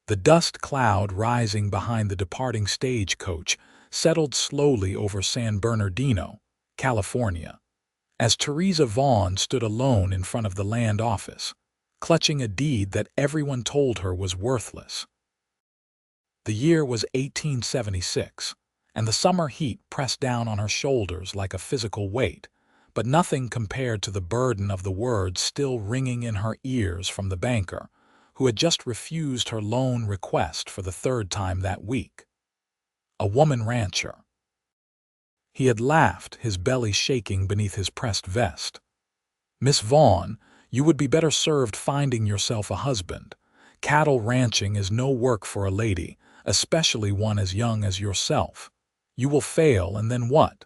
The dust cloud rising behind the departing stagecoach settled slowly over San Bernardino, California, as Theresa Vaughn stood alone in front of the land office, clutching a deed that everyone told her was worthless. The year was 1876, and the summer heat pressed down on her shoulders like a physical weight, but nothing compared to the burden of the words still ringing in her ears from the banker, who had just refused her loan request for the third time that week. A woman rancher. He had laughed, his belly shaking beneath his pressed vest. "Miss Vaughn, you would be better served finding yourself a husband. Cattle ranching is no work for a lady, especially one as young as yourself. You will fail, and then what?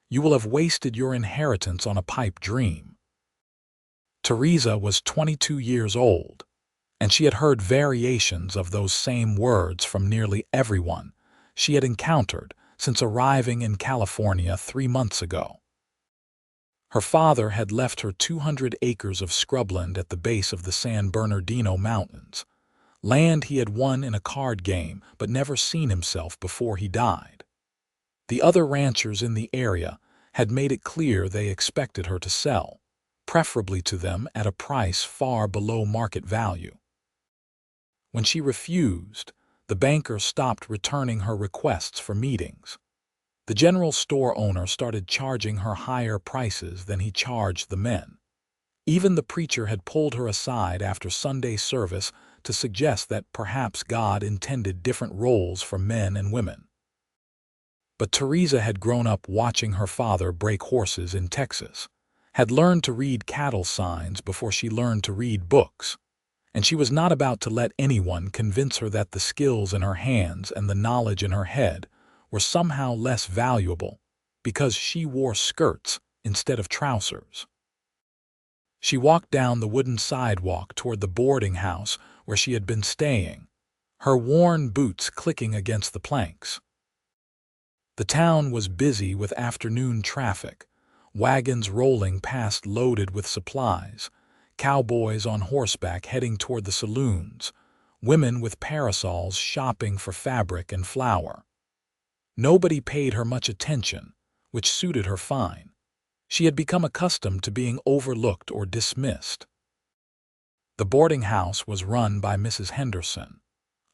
You will have wasted your inheritance on a pipe dream." Theresa was 22 years old, and she had heard variations of those same words from nearly everyone she had encountered since arriving in California 3 months ago. Her father had left her 200 acres of scrubland at the base of the San Bernardino Mountains, land he had won in a card game but never seen himself before he died. The other ranchers in the area had made it clear they expected her to sell, preferably to them at a price far below market value. When she refused, the banker stopped returning her requests for meetings. The general store owner started charging her higher prices than he charged the men. Even the preacher had pulled her aside after Sunday service to suggest that perhaps God intended different roles for men and women. But Theresa had grown up watching her father break horses in Texas, had learned to read cattle signs before she learned to read books, and she was not about to let anyone convince her that the skills in her hands and the knowledge in her head were somehow less valuable because she wore skirts instead of trousers. She walked down the wooden sidewalk toward the boarding house where she had been staying, her worn boots clicking against the planks. The town was busy with afternoon traffic, wagons rolling past loaded with supplies, cowboys on horseback heading toward the saloons, women with parasols shopping for fabric and flour. Nobody paid her much attention, which suited her fine. She had become accustomed to being overlooked or dismissed. The boarding house was run by Mrs. Henderson,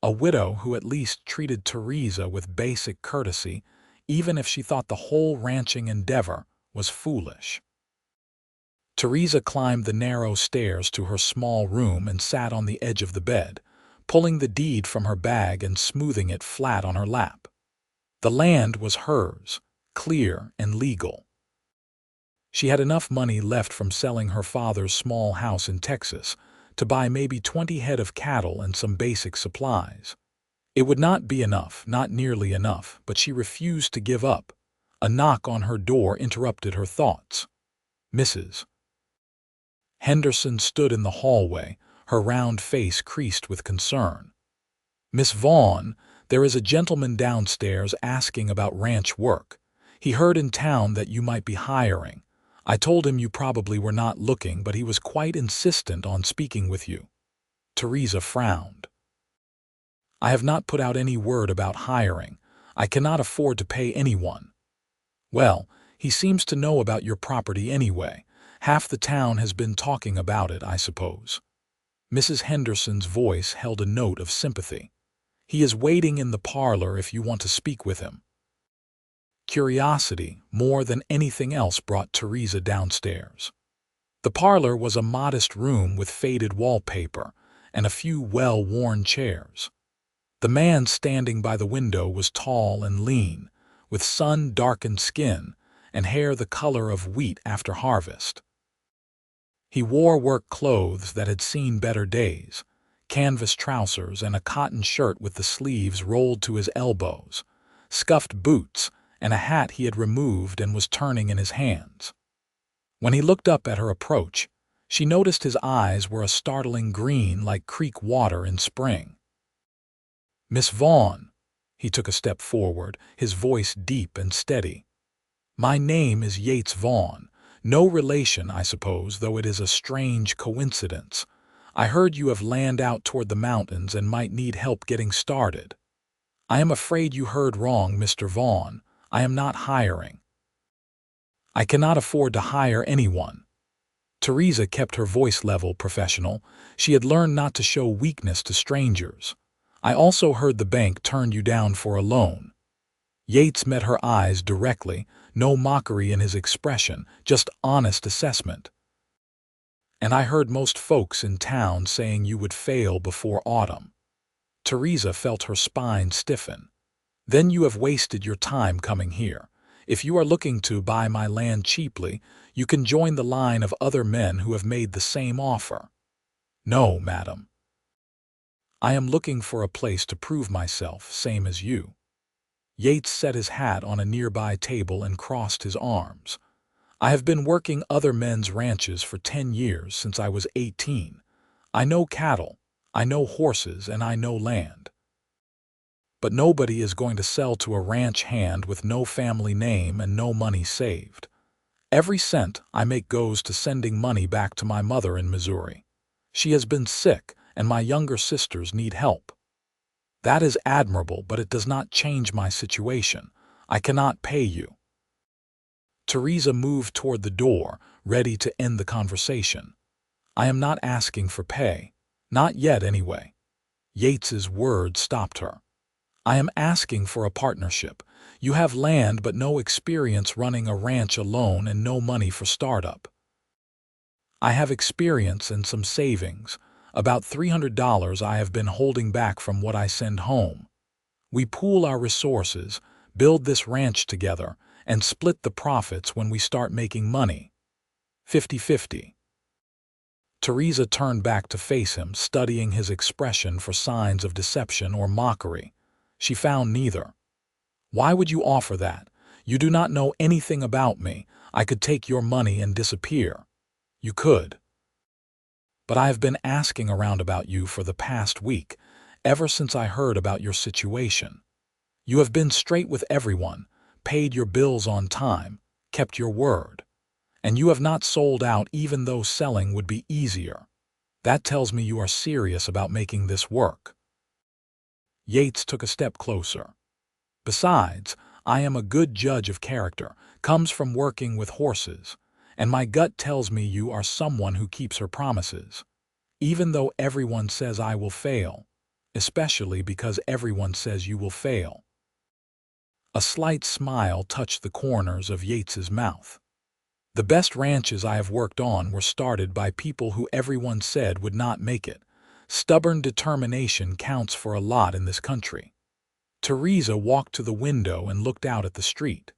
a widow who at least treated Theresa with basic courtesy, even if she thought the whole ranching endeavor was foolish. Theresa climbed the narrow stairs to her small room and sat on the edge of the bed, pulling the deed from her bag and smoothing it flat on her lap. The land was hers, clear and legal. She had enough money left from selling her father's small house in Texas to buy maybe 20 head of cattle and some basic supplies. It would not be enough, not nearly enough, but she refused to give up. A knock on her door interrupted her thoughts. Mrs. Henderson stood in the hallway, her round face creased with concern. "Miss Vaughn, there is a gentleman downstairs asking about ranch work. He heard in town that you might be hiring. I told him you probably were not looking, but he was quite insistent on speaking with you." Theresa frowned. "I have not put out any word about hiring. I cannot afford to pay anyone." "Well, he seems to know about your property anyway. Half the town has been talking about it, I suppose." Mrs. Henderson's voice held a note of sympathy. "He is waiting in the parlor if you want to speak with him." Curiosity, more than anything else, brought Theresa downstairs. The parlor was a modest room with faded wallpaper and a few well-worn chairs. The man standing by the window was tall and lean, with sun-darkened skin and hair the color of wheat after harvest. He wore work clothes that had seen better days, canvas trousers and a cotton shirt with the sleeves rolled to his elbows, scuffed boots, and a hat he had removed and was turning in his hands. When he looked up at her approach, she noticed his eyes were a startling green like creek water in spring. "Miss Vaughn," he took a step forward, his voice deep and steady. "My name is Yates Vaughn. No relation, I suppose, though it is a strange coincidence. I heard you have land out toward the mountains and might need help getting started. I am afraid you heard wrong, Mr. Vaughn. I am not hiring. I cannot afford to hire anyone. Theresa kept her voice level professional. She had learned not to show weakness to strangers. I also heard the bank turned you down for a loan. Yates met her eyes directly, no mockery in his expression, just honest assessment. And I heard most folks in town saying you would fail before autumn. Theresa felt her spine stiffen. Then you have wasted your time coming here. If you are looking to buy my land cheaply, you can join the line of other men who have made the same offer. No, madam. I am looking for a place to prove myself, same as you. Yates set his hat on a nearby table and crossed his arms. I have been working other men's ranches for 10 years since I was 18. I know cattle, I know horses, and I know land. But nobody is going to sell to a ranch hand with no family name and no money saved. Every cent I make goes to sending money back to my mother in Missouri. She has been sick, and my younger sisters need help. That is admirable, but it does not change my situation. I cannot pay you. Theresa moved toward the door, ready to end the conversation. I am not asking for pay. Not yet, anyway. Yates's words stopped her. I am asking for a partnership. You have land but no experience running a ranch alone and no money for startup. I have experience and some savings. About $300 I have been holding back from what I send home. We pool our resources, build this ranch together, and split the profits when we start making money. 50-50. Theresa turned back to face him, studying his expression for signs of deception or mockery. She found neither. Why would you offer that? You do not know anything about me. I could take your money and disappear. You could. But I have been asking around about you for the past week, ever since I heard about your situation. You have been straight with everyone, paid your bills on time, kept your word. And you have not sold out even though selling would be easier. That tells me you are serious about making this work. Yates took a step closer. Besides, I am a good judge of character, comes from working with horses, and my gut tells me you are someone who keeps her promises. Even though everyone says I will fail, especially because everyone says you will fail. A slight smile touched the corners of Yates's mouth. The best ranches I have worked on were started by people who everyone said would not make it. Stubborn determination counts for a lot in this country. Theresa walked to the window and looked out at the street.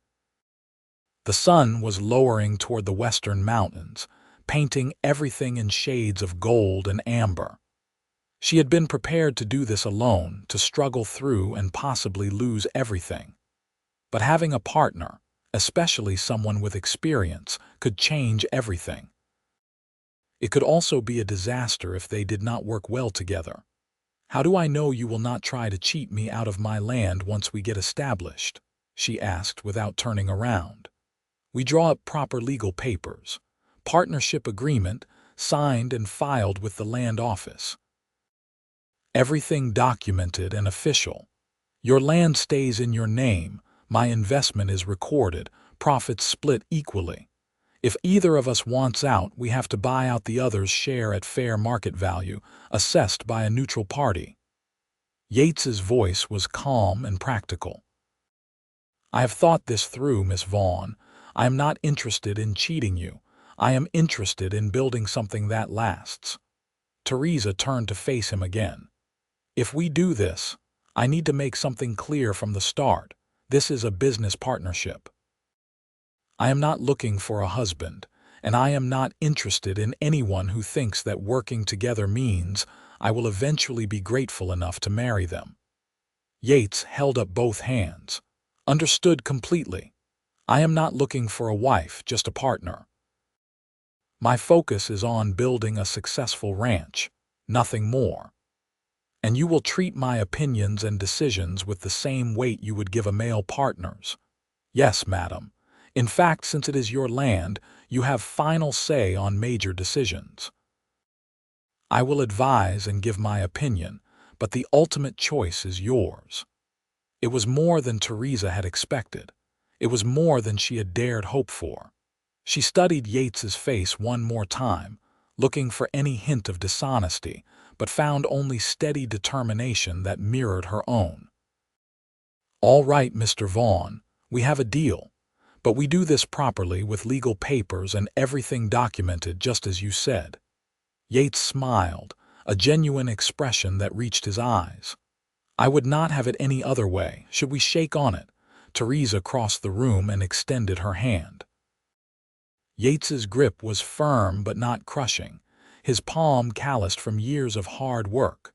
The sun was lowering toward the western mountains, painting everything in shades of gold and amber. She had been prepared to do this alone, to struggle through and possibly lose everything. But having a partner, especially someone with experience, could change everything. It could also be a disaster if they did not work well together. How do I know you will not try to cheat me out of my land once we get established? She asked without turning around. We draw up proper legal papers. Partnership agreement, signed and filed with the land office. Everything documented and official. Your land stays in your name, my investment is recorded, profits split equally. If either of us wants out, we have to buy out the other's share at fair market value, assessed by a neutral party. Yates's voice was calm and practical. I have thought this through, Miss Vaughn. I am not interested in cheating you. I am interested in building something that lasts. Theresa turned to face him again. If we do this, I need to make something clear from the start. This is a business partnership. I am not looking for a husband, and I am not interested in anyone who thinks that working together means I will eventually be grateful enough to marry them. Yates held up both hands. Understood completely. I am not looking for a wife, just a partner. My focus is on building a successful ranch, nothing more. And you will treat my opinions and decisions with the same weight you would give a male partner's. Yes, madam. In fact, since it is your land, you have final say on major decisions. I will advise and give my opinion, but the ultimate choice is yours." It was more than Theresa had expected. It was more than she had dared hope for. She studied Yates's face one more time, looking for any hint of dishonesty, but found only steady determination that mirrored her own. "All right, Mr. Vaughn, we have a deal, but we do this properly with legal papers and everything documented just as you said." Yates smiled, a genuine expression that reached his eyes. "I would not have it any other way. Should we shake on it?" Theresa crossed the room and extended her hand. Yates's grip was firm but not crushing, his palm calloused from years of hard work.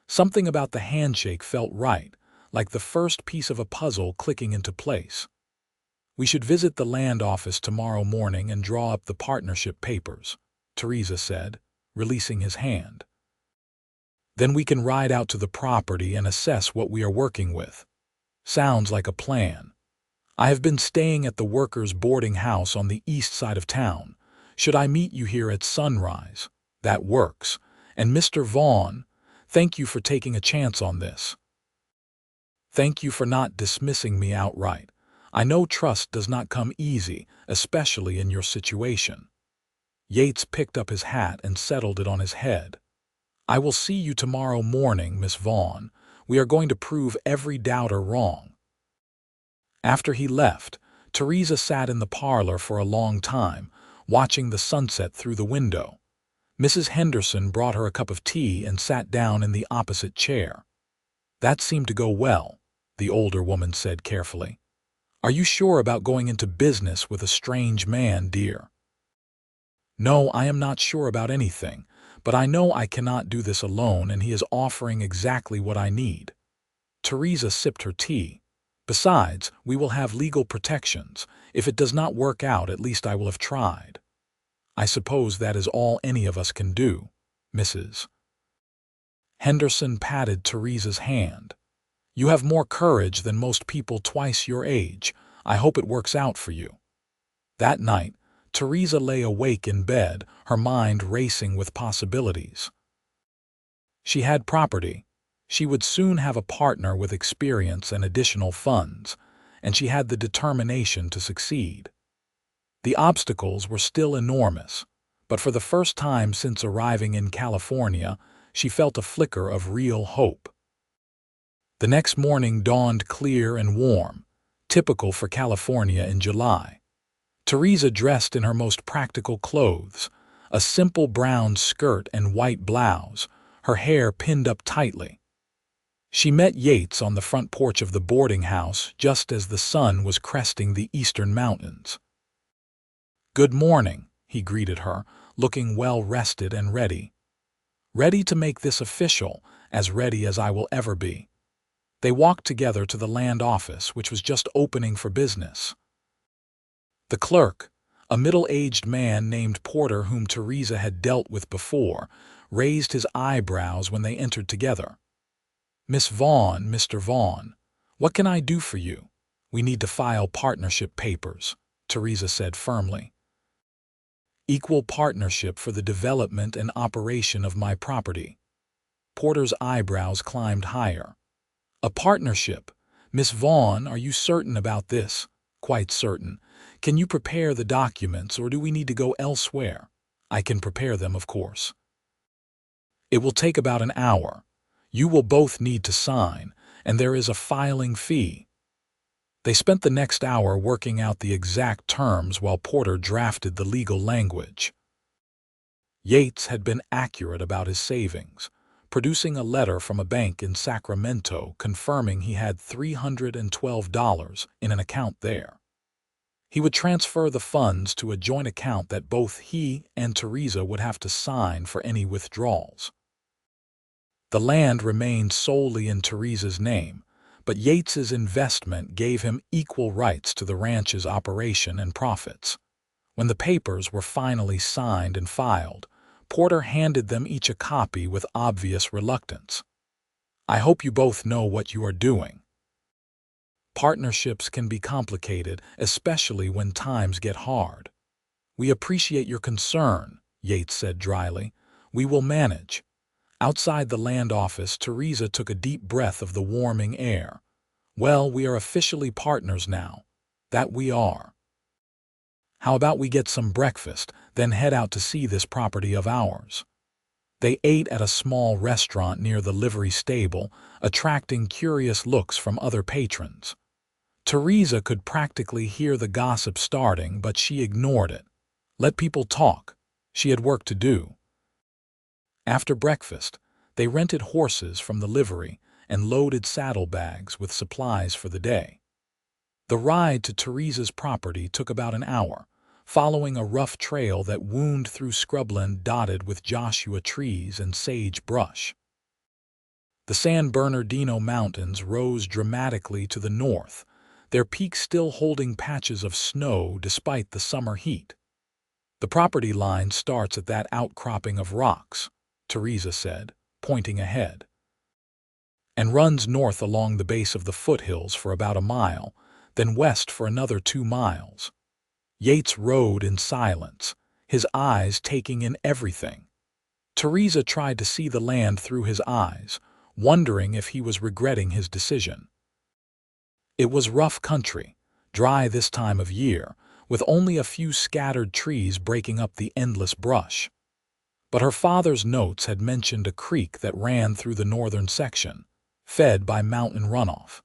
Something about the handshake felt right, like the first piece of a puzzle clicking into place. "We should visit the land office tomorrow morning and draw up the partnership papers," Theresa said, releasing his hand. "Then we can ride out to the property and assess what we are working with." "Sounds like a plan. I have been staying at the workers' boarding house on the east side of town. Should I meet you here at sunrise?" "That works. And Mr. Vaughn, thank you for taking a chance on this. Thank you for not dismissing me outright. I know trust does not come easy, especially in your situation." Yates picked up his hat and settled it on his head. "I will see you tomorrow morning, Miss Vaughn. We are going to prove every doubter wrong." After he left, Theresa sat in the parlor for a long time, watching the sunset through the window. Mrs. Henderson brought her a cup of tea and sat down in the opposite chair. "That seemed to go well," the older woman said carefully. "Are you sure about going into business with a strange man, dear?" "No, I am not sure about anything, but I know I cannot do this alone, and he is offering exactly what I need." Theresa sipped her tea. "Besides, we will have legal protections. If it does not work out, at least I will have tried." "I suppose that is all any of us can do, Mrs." Henderson patted Theresa's hand. "You have more courage than most people twice your age. I hope it works out for you." That night, Theresa lay awake in bed, her mind racing with possibilities. She had property. She would soon have a partner with experience and additional funds, and she had the determination to succeed. The obstacles were still enormous, but for the first time since arriving in California, she felt a flicker of real hope. The next morning dawned clear and warm, typical for California in July. Theresa dressed in her most practical clothes, a simple brown skirt and white blouse, her hair pinned up tightly. She met Yates on the front porch of the boarding house just as the sun was cresting the eastern mountains. "Good morning," he greeted her, looking well-rested and ready. "Ready to make this official, as ready as I will ever be." They walked together to the land office, which was just opening for business. The clerk, a middle-aged man named Porter whom Theresa had dealt with before, raised his eyebrows when they entered together. "Miss Vaughn, Mr. Vaughn, what can I do for you?" "We need to file partnership papers," Theresa said firmly. "Equal partnership for the development and operation of my property." Porter's eyebrows climbed higher. "A partnership? Miss Vaughn, are you certain about this?" "Quite certain. Can you prepare the documents, or do we need to go elsewhere?" "I can prepare them, of course." "It will take about an hour. You will both need to sign, and there is a filing fee." They spent the next hour working out the exact terms while Porter drafted the legal language. Yates had been accurate about his savings, producing a letter from a bank in Sacramento confirming he had $312 in an account there. He would transfer the funds to a joint account that both he and Theresa would have to sign for any withdrawals. The land remained solely in Theresa's name, but Yates's investment gave him equal rights to the ranch's operation and profits. When the papers were finally signed and filed, Porter handed them each a copy with obvious reluctance. "I hope you both know what you are doing. Partnerships can be complicated, especially when times get hard." "We appreciate your concern," Yates said dryly. We will manage." Outside the land office, Theresa took a deep breath of the warming air. "Well, we are officially partners now. That we are. How about we get some breakfast, then head out to see this property of ours?" They ate at a small restaurant near the livery stable, attracting curious looks from other patrons. Theresa could practically hear the gossip starting, but she ignored it. Let people talk. She had work to do. After breakfast, they rented horses from the livery and loaded saddlebags with supplies for the day. The ride to Theresa's property took about an hour, following a rough trail that wound through scrubland dotted with Joshua trees and sage brush. The San Bernardino Mountains rose dramatically to the north, their peaks still holding patches of snow despite the summer heat. "The property line starts at that outcropping of rocks," Theresa said, pointing ahead, "and runs north along the base of the foothills for about a mile, then west for another 2 miles. Yates rode in silence, his eyes taking in everything. Theresa tried to see the land through his eyes, wondering if he was regretting his decision. It was rough country, dry this time of year, with only a few scattered trees breaking up the endless brush. But her father's notes had mentioned a creek that ran through the northern section, fed by mountain runoff.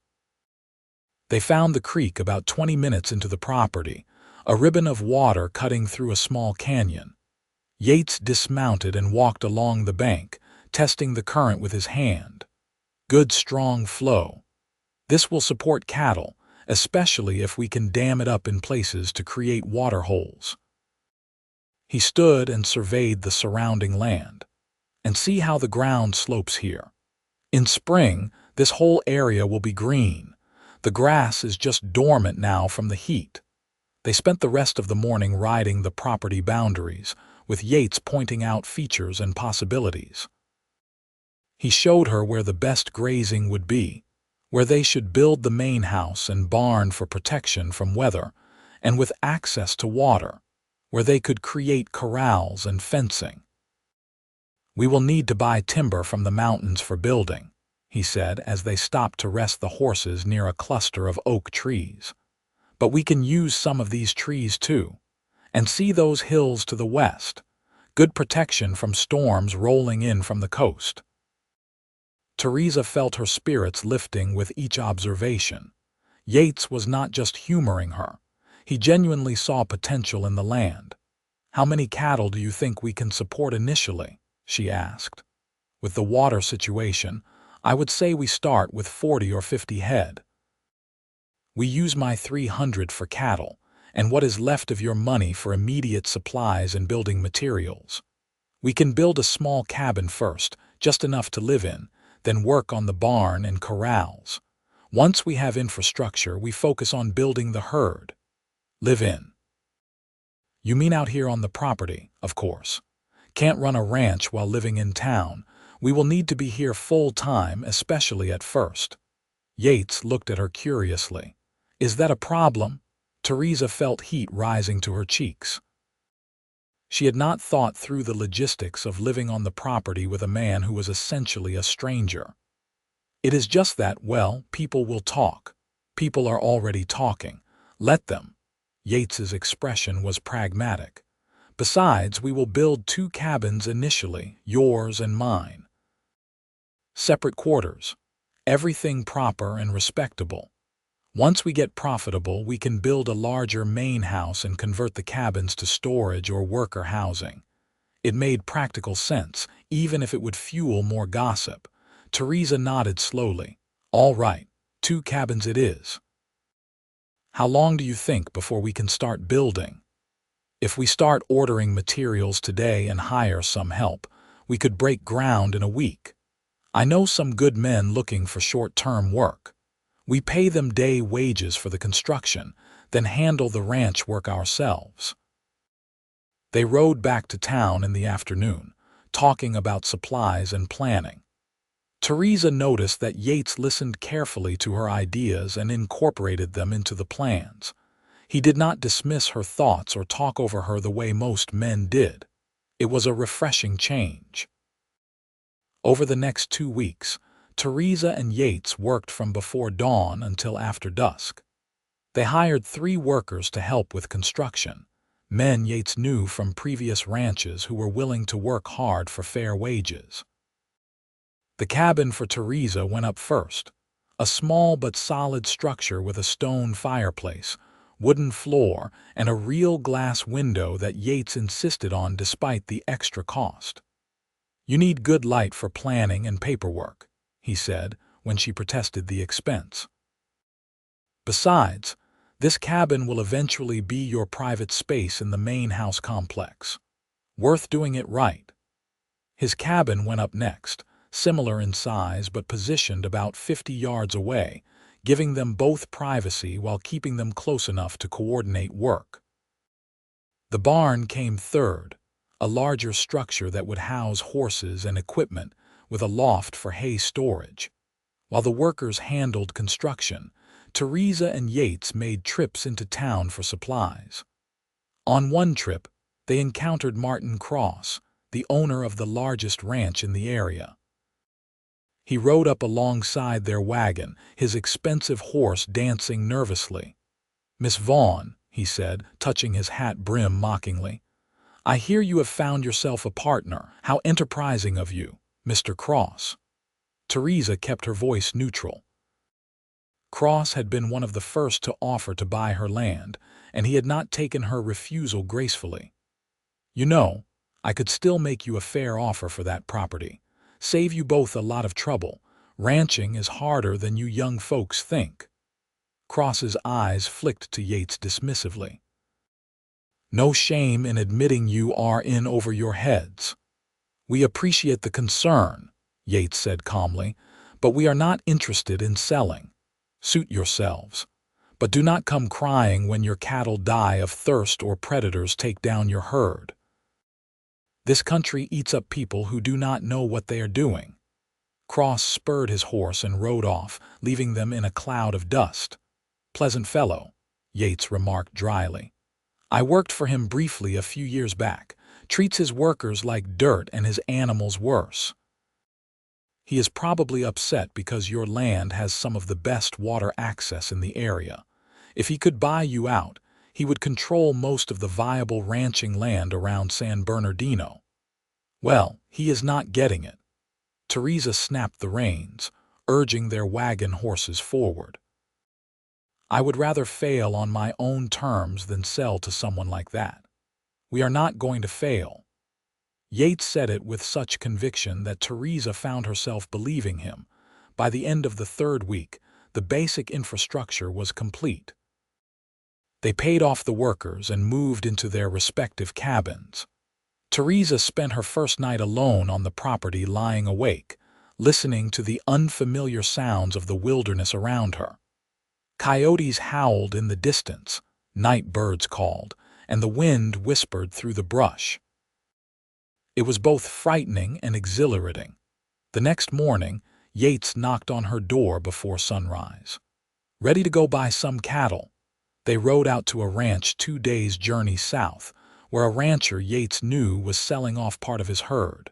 They found the creek about 20 minutes into the property, a ribbon of water cutting through a small canyon. Yates dismounted and walked along the bank, testing the current with his hand. "Good strong flow. This will support cattle, especially if we can dam it up in places to create water holes." He stood and surveyed the surrounding land. "And see how the ground slopes here. In spring, this whole area will be green. The grass is just dormant now from the heat." They spent the rest of the morning riding the property boundaries, with Yates pointing out features and possibilities. He showed her where the best grazing would be, where they should build the main house and barn for protection from weather, and with access to water, where they could create corrals and fencing. "We will need to buy timber from the mountains for building," he said as they stopped to rest the horses near a cluster of oak trees. "But we can use some of these trees too. And see those hills to the west. Good protection from storms rolling in from the coast." Theresa felt her spirits lifting with each observation. Yates was not just humoring her. He genuinely saw potential in the land. "How many cattle do you think we can support initially?" she asked. "With the water situation, I would say we start with 40 or 50 head. We use my 300 for cattle, and what is left of your money for immediate supplies and building materials. We can build a small cabin first, just enough to live in, then work on the barn and corrals. Once we have infrastructure, we focus on building the herd. Live in." "You mean out here on the property, of course. Can't run a ranch while living in town. We will need to be here full-time, especially at first." Yates looked at her curiously. "Is that a problem?" Theresa felt heat rising to her cheeks. She had not thought through the logistics of living on the property with a man who was essentially a stranger. "It is just that, well, people will talk. People are already talking. Let them." Yates's expression was pragmatic. "Besides, we will build 2 cabins initially, yours and mine. Separate quarters. Everything proper and respectable. Once we get profitable, we can build a larger main house and convert the cabins to storage or worker housing." It made practical sense, even if it would fuel more gossip. Theresa nodded slowly. "All right, 2 cabins it is." "How long do you think before we can start building?" "If we start ordering materials today and hire some help, we could break ground in a week. I know some good men looking for short-term work. We pay them day wages for the construction, then handle the ranch work ourselves." They rode back to town in the afternoon, talking about supplies and planning. Theresa noticed that Yates listened carefully to her ideas and incorporated them into the plans. He did not dismiss her thoughts or talk over her the way most men did. It was a refreshing change. Over the next 2 weeks, Theresa and Yates worked from before dawn until after dusk. They hired 3 workers to help with construction, men Yates knew from previous ranches who were willing to work hard for fair wages. The cabin for Theresa went up first, a small but solid structure with a stone fireplace, wooden floor, and a real glass window that Yates insisted on despite the extra cost. "You need good light for planning and paperwork," he said when she protested the expense. "Besides, this cabin will eventually be your private space in the main house complex. Worth doing it right." His cabin went up next, similar in size but positioned about 50 yards away, giving them both privacy while keeping them close enough to coordinate work. The barn came third, a larger structure that would house horses and equipment with a loft for hay storage. While the workers handled construction, Theresa and Yates made trips into town for supplies. On one trip, they encountered Martin Cross, the owner of the largest ranch in the area. He rode up alongside their wagon, his expensive horse dancing nervously. "Miss Vaughn," he said, touching his hat brim mockingly, "I hear you have found yourself a partner. How enterprising of you, Mr. Cross." Theresa kept her voice neutral. Cross had been one of the first to offer to buy her land, and he had not taken her refusal gracefully. "You know, I could still make you a fair offer for that property. Save you both a lot of trouble. Ranching is harder than you young folks think." Cross's eyes flicked to Yates dismissively. "No shame in admitting you are in over your heads. We appreciate the concern," Yates said calmly, "but we are not interested in selling. Suit yourselves. But do not come crying when your cattle die of thirst or predators take down your herd. This country eats up people who do not know what they are doing." Cross spurred his horse and rode off, leaving them in a cloud of dust. "Pleasant fellow," Yates remarked dryly. "I worked for him briefly a few years back. Treats his workers like dirt and his animals worse. He is probably upset because your land has some of the best water access in the area. If he could buy you out, he would control most of the viable ranching land around San Bernardino. Well, he is not getting it." Theresa snapped the reins, urging their wagon horses forward. "I would rather fail on my own terms than sell to someone like that. We are not going to fail." Yates said it with such conviction that Theresa found herself believing him. By the end of the 3rd week, the basic infrastructure was complete. They paid off the workers and moved into their respective cabins. Theresa spent her first night alone on the property lying awake, listening to the unfamiliar sounds of the wilderness around her. Coyotes howled in the distance, night birds called, and the wind whispered through the brush. It was both frightening and exhilarating. The next morning, Yates knocked on her door before sunrise. Ready to go buy some cattle. They rode out to a ranch 2 days' journey south, where a rancher Yates knew was selling off part of his herd.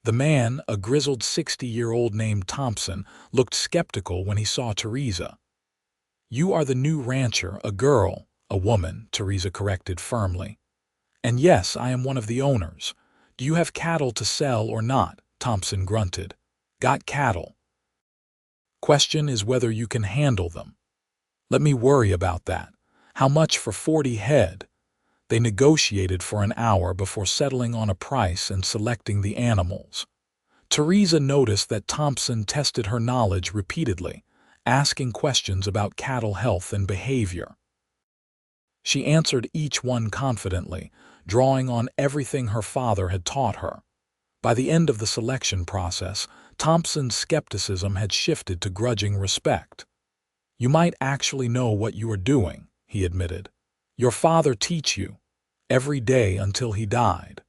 The man, a grizzled 60-year-old named Thompson, looked skeptical when he saw Theresa. "You are the new rancher, a girl, a woman," Theresa corrected firmly. "And yes, I am one of the owners. Do you have cattle to sell or not?" Thompson grunted. "Got cattle. Question is whether you can handle them." "Let me worry about that. How much for 40 head? They negotiated for an hour before settling on a price and selecting the animals. Theresa noticed that Thompson tested her knowledge repeatedly, asking questions about cattle health and behavior. She answered each one confidently, drawing on everything her father had taught her. By the end of the selection process, Thompson's skepticism had shifted to grudging respect. "You might actually know what you are doing," he admitted. "Your father taught you, every day until he died."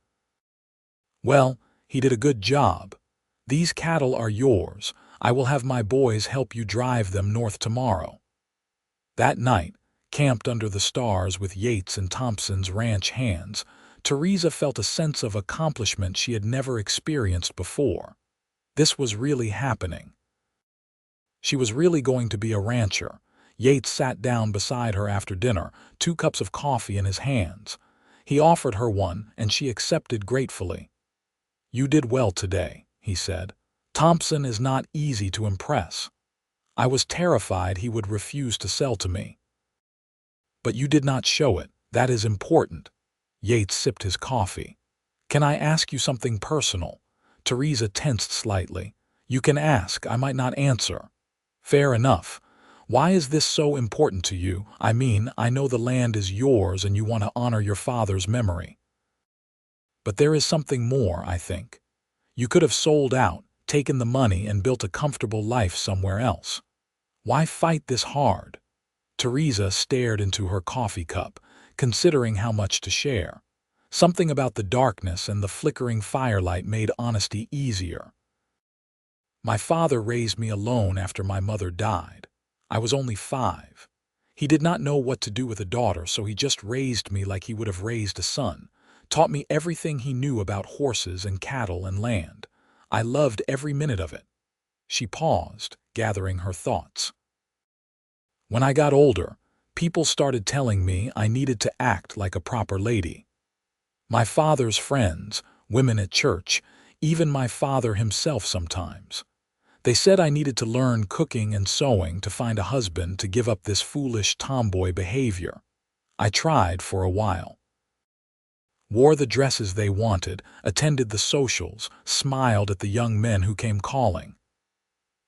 "Well, he did a good job. These cattle are yours. I will have my boys help you drive them north tomorrow." That night, camped under the stars with Yates and Thompson's ranch hands, Theresa felt a sense of accomplishment she had never experienced before. This was really happening. She was really going to be a rancher. Yates sat down beside her after dinner, 2 cups of coffee in his hands. He offered her one, and she accepted gratefully. "You did well today," he said. "Thompson is not easy to impress. I was terrified he would refuse to sell to me. But you did not show it. That is important." Yates sipped his coffee. "Can I ask you something personal?" Theresa tensed slightly. "You can ask. I might not answer." "Fair enough. Why is this so important to you? I mean, I know the land is yours and you want to honor your father's memory. But there is something more, I think. You could have sold out, taken the money, and built a comfortable life somewhere else. Why fight this hard?" Theresa stared into her coffee cup, considering how much to share. Something about the darkness and the flickering firelight made honesty easier. "My father raised me alone after my mother died. I was only 5. He did not know what to do with a daughter, so he just raised me like he would have raised a son, taught me everything he knew about horses and cattle and land. I loved every minute of it." She paused, gathering her thoughts. "When I got older, people started telling me I needed to act like a proper lady. My father's friends, women at church, even my father himself sometimes. They said I needed to learn cooking and sewing to find a husband to give up this foolish tomboy behavior. I tried for a while. Wore the dresses they wanted, attended the socials, smiled at the young men who came calling.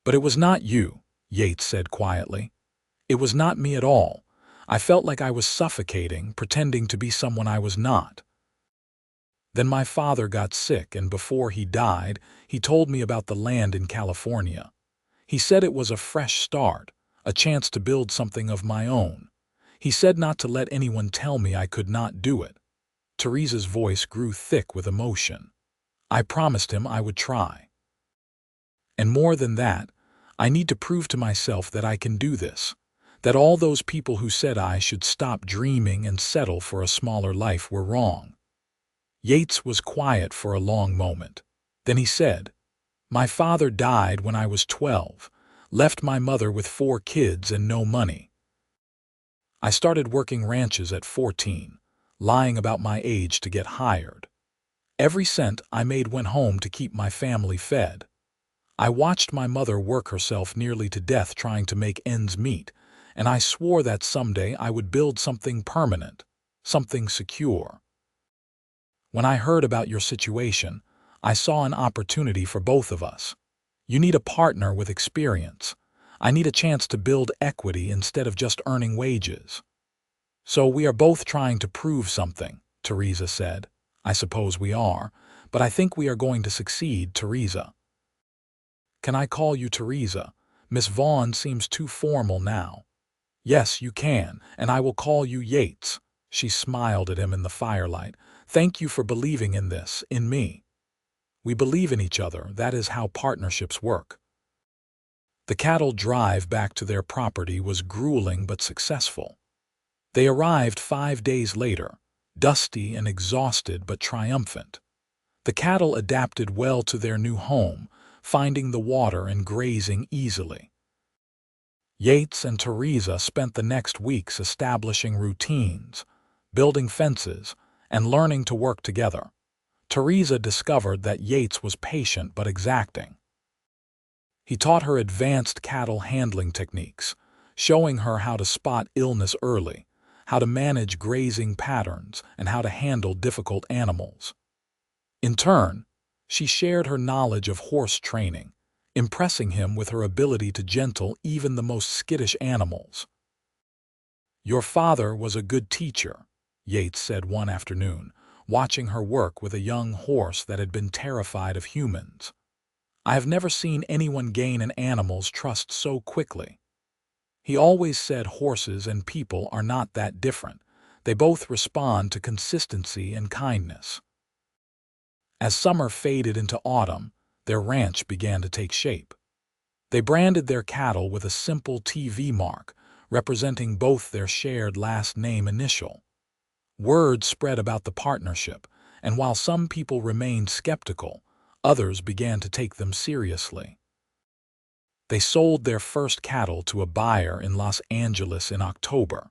But it was not you," Yates said quietly. "It was not me at all. I felt like I was suffocating, pretending to be someone I was not. Then my father got sick, and before he died, he told me about the land in California. He said it was a fresh start, a chance to build something of my own. He said not to let anyone tell me I could not do it." Theresa's voice grew thick with emotion. "I promised him I would try. And more than that, I need to prove to myself that I can do this, that all those people who said I should stop dreaming and settle for a smaller life were wrong." Yates was quiet for a long moment. Then he said, "My father died when I was 12, left my mother with 4 kids and no money. I started working ranches at 14, lying about my age to get hired. Every cent I made went home to keep my family fed. I watched my mother work herself nearly to death trying to make ends meet, and I swore that someday I would build something permanent, something secure. When I heard about your situation, I saw an opportunity for both of us. You need a partner with experience. I need a chance to build equity instead of just earning wages. So we are both trying to prove something," Theresa said. "I suppose we are, but I think we are going to succeed, Theresa." "Can I call you Theresa? Miss Vaughn seems too formal now." "Yes, you can, and I will call you Yates." She smiled at him in the firelight. "Thank you for believing in this, in me. We believe in each other. That is how partnerships work." The cattle drive back to their property was grueling but successful. They arrived 5 days later, dusty and exhausted but triumphant. The cattle adapted well to their new home, finding the water and grazing easily. Yates and Theresa spent the next weeks establishing routines, building fences, and learning to work together. Theresa discovered that Yates was patient but exacting. He taught her advanced cattle handling techniques, showing her how to spot illness early, how to manage grazing patterns, and how to handle difficult animals. In turn, she shared her knowledge of horse training, impressing him with her ability to gentle even the most skittish animals. "Your father was a good teacher," Yates said one afternoon, watching her work with a young horse that had been terrified of humans. "I have never seen anyone gain an animal's trust so quickly. He always said horses and people are not that different. They both respond to consistency and kindness." As summer faded into autumn, their ranch began to take shape. They branded their cattle with a simple TV mark, representing both their shared last name initial. Word spread about the partnership, and while some people remained skeptical, others began to take them seriously. They sold their first cattle to a buyer in Los Angeles in October,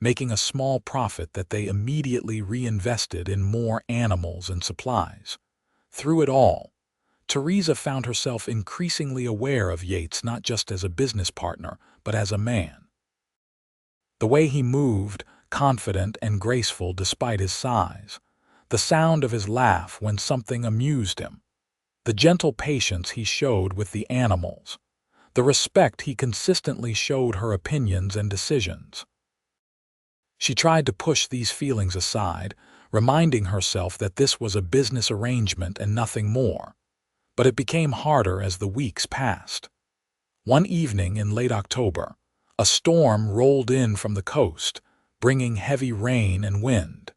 making a small profit that they immediately reinvested in more animals and supplies. Through it all, Theresa found herself increasingly aware of Yates not just as a business partner, but as a man. The way he moved, confident and graceful despite his size, the sound of his laugh when something amused him, the gentle patience he showed with the animals, the respect he consistently showed her opinions and decisions. She tried to push these feelings aside, reminding herself that this was a business arrangement and nothing more. But it became harder as the weeks passed. One evening in late October, a storm rolled in from the coast, bringing heavy rain and wind.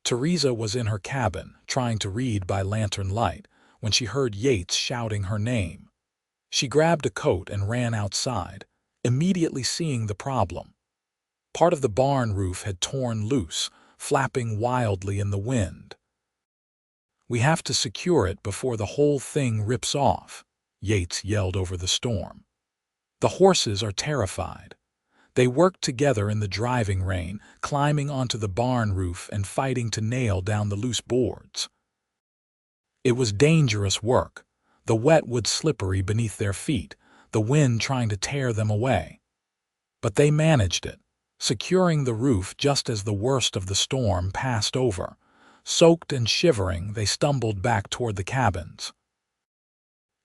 Theresa was in her cabin, trying to read by lantern light, when she heard Yates shouting her name. She grabbed a coat and ran outside, immediately seeing the problem. Part of the barn roof had torn loose, flapping wildly in the wind. "We have to secure it before the whole thing rips off," Yates yelled over the storm. "The horses are terrified." They worked together in the driving rain, climbing onto the barn roof and fighting to nail down the loose boards. It was dangerous work. The wet wood slippery beneath their feet, the wind trying to tear them away. But they managed it, securing the roof just as the worst of the storm passed over. Soaked and shivering, they stumbled back toward the cabins.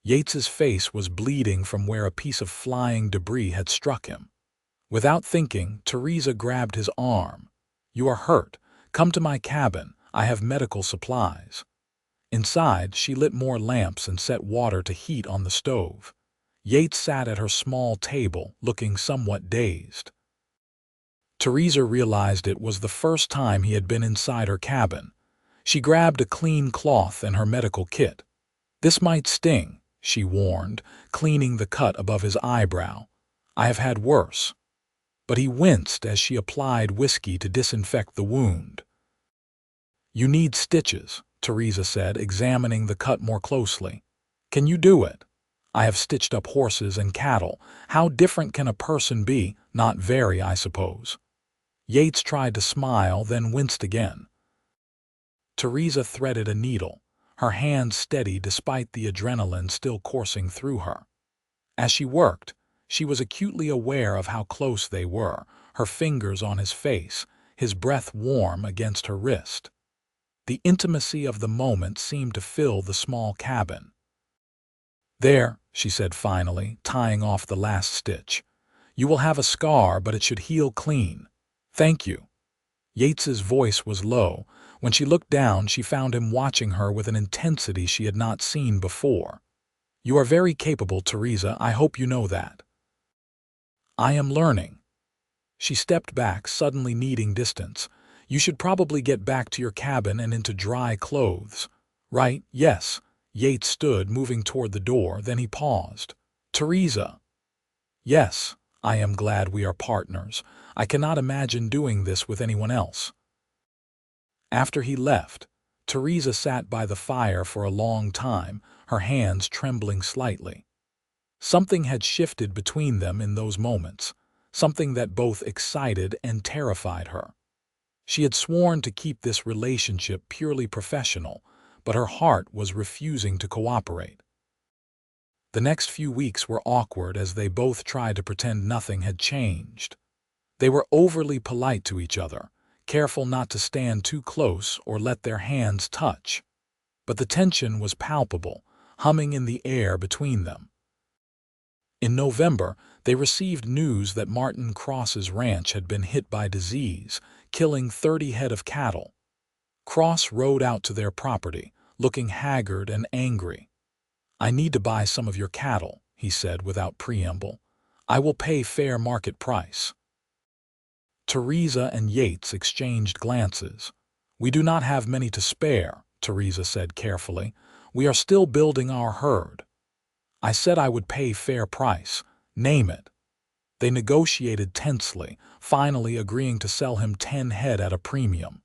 Yates's face was bleeding from where a piece of flying debris had struck him. Without thinking, Theresa grabbed his arm. "You are hurt. Come to my cabin. I have medical supplies." Inside, she lit more lamps and set water to heat on the stove. Yates sat at her small table, looking somewhat dazed. Theresa realized it was the first time he had been inside her cabin. She grabbed a clean cloth and her medical kit. "This might sting," she warned, cleaning the cut above his eyebrow. "I have had worse." But he winced as she applied whiskey to disinfect the wound. "You need stitches," Theresa said, examining the cut more closely. "Can you do it?" "I have stitched up horses and cattle. How different can a person be?" "Not very, I suppose." Yates tried to smile, then winced again. Theresa threaded a needle, her hand steady despite the adrenaline still coursing through her. As she worked, she was acutely aware of how close they were, her fingers on his face, his breath warm against her wrist. The intimacy of the moment seemed to fill the small cabin. "There," she said finally, tying off the last stitch. "You will have a scar, but it should heal clean. Thank you." Yates's voice was low. When she looked down, she found him watching her with an intensity she had not seen before. "You are very capable, Theresa. I hope you know that." "I am learning." She stepped back, suddenly needing distance. "You should probably get back to your cabin and into dry clothes." "Right, yes." Yates stood, moving toward the door, then he paused. "Theresa." "Yes, I am glad we are partners. I cannot imagine doing this with anyone else." After he left, Theresa sat by the fire for a long time, her hands trembling slightly. Something had shifted between them in those moments, something that both excited and terrified her. She had sworn to keep this relationship purely professional, but her heart was refusing to cooperate. The next few weeks were awkward as they both tried to pretend nothing had changed. They were overly polite to each other, careful not to stand too close or let their hands touch. But the tension was palpable, humming in the air between them. In November, they received news that Martin Cross's ranch had been hit by disease, killing 30 head of cattle. Cross rode out to their property, looking haggard and angry. "I need to buy some of your cattle," he said without preamble. "I will pay fair market price." Theresa and Yates exchanged glances. "We do not have many to spare," Theresa said carefully. "We are still building our herd." "I said I would pay fair price. Name it." They negotiated tensely, finally agreeing to sell him 10 head at a premium.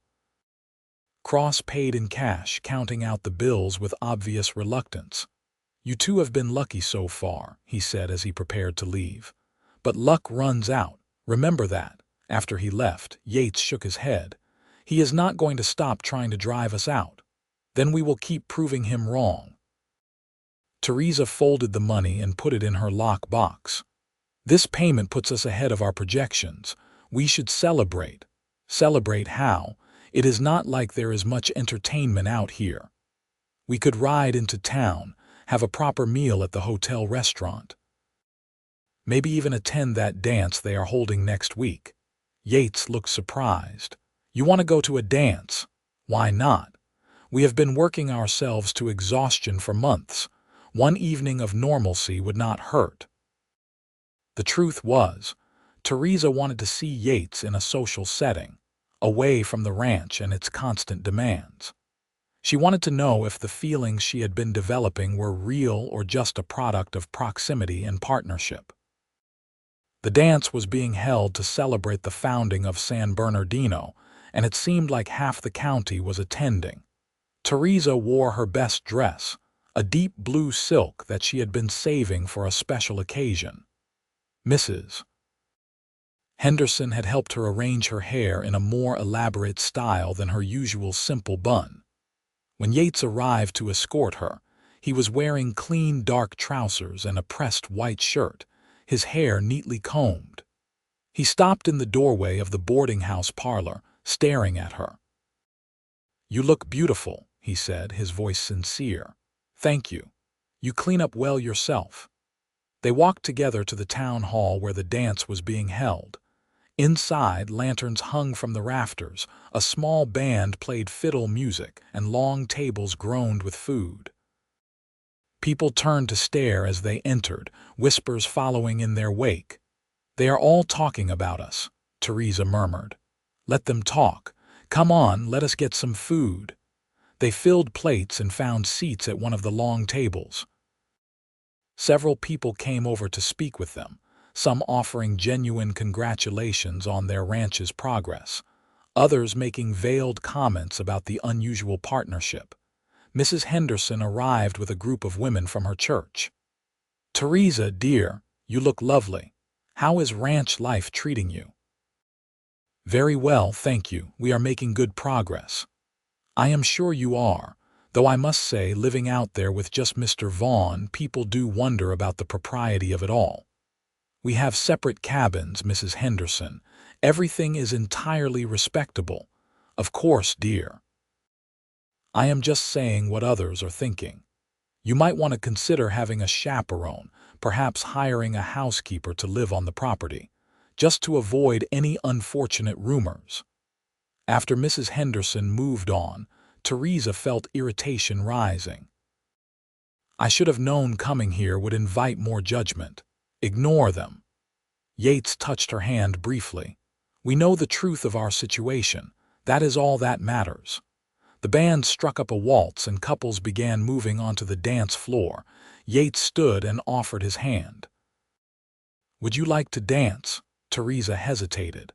Cross paid in cash, counting out the bills with obvious reluctance. "You two have been lucky so far," he said as he prepared to leave. "But luck runs out. Remember that." After he left, Yates shook his head. "He is not going to stop trying to drive us out. Then we will keep proving him wrong." Theresa folded the money and put it in her lock box. "This payment puts us ahead of our projections. We should celebrate." "Celebrate how? It is not like there is much entertainment out here. We could ride into town, have a proper meal at the hotel restaurant. Maybe even attend that dance they are holding next week." Yates looked surprised. "You want to go to a dance? Why not? We have been working ourselves to exhaustion for months. One evening of normalcy would not hurt." The truth was, Theresa wanted to see Yates in a social setting, away from the ranch and its constant demands. She wanted to know if the feelings she had been developing were real or just a product of proximity and partnership. The dance was being held to celebrate the founding of San Bernardino, and it seemed like half the county was attending. Theresa wore her best dress, a deep blue silk that she had been saving for a special occasion. Mrs. Henderson had helped her arrange her hair in a more elaborate style than her usual simple bun. When Yates arrived to escort her, he was wearing clean dark trousers and a pressed white shirt, his hair neatly combed. He stopped in the doorway of the boarding house parlor, staring at her. "You look beautiful," he said, his voice sincere. "Thank you. You clean up well yourself." They walked together to the town hall where the dance was being held. Inside, lanterns hung from the rafters, a small band played fiddle music, and long tables groaned with food. People turned to stare as they entered, whispers following in their wake. "They are all talking about us," Theresa murmured. "Let them talk. Come on, let us get some food." They filled plates and found seats at one of the long tables. Several people came over to speak with them, some offering genuine congratulations on their ranch's progress, others making veiled comments about the unusual partnership. Mrs. Henderson arrived with a group of women from her church. "Theresa, dear, you look lovely. How is ranch life treating you?" "Very well, thank you. We are making good progress." "I am sure you are, though I must say, living out there with just Mr. Vaughn, people do wonder about the propriety of it all." "We have separate cabins, Mrs. Henderson. Everything is entirely respectable." "Of course, dear. I am just saying what others are thinking. You might want to consider having a chaperone, perhaps hiring a housekeeper to live on the property, just to avoid any unfortunate rumors." After Mrs. Henderson moved on, Theresa felt irritation rising. "I should have known coming here would invite more judgment. Ignore them." Yates touched her hand briefly. "We know the truth of our situation. That is all that matters." The band struck up a waltz and couples began moving onto the dance floor. Yates stood and offered his hand. "Would you like to dance?" Theresa hesitated.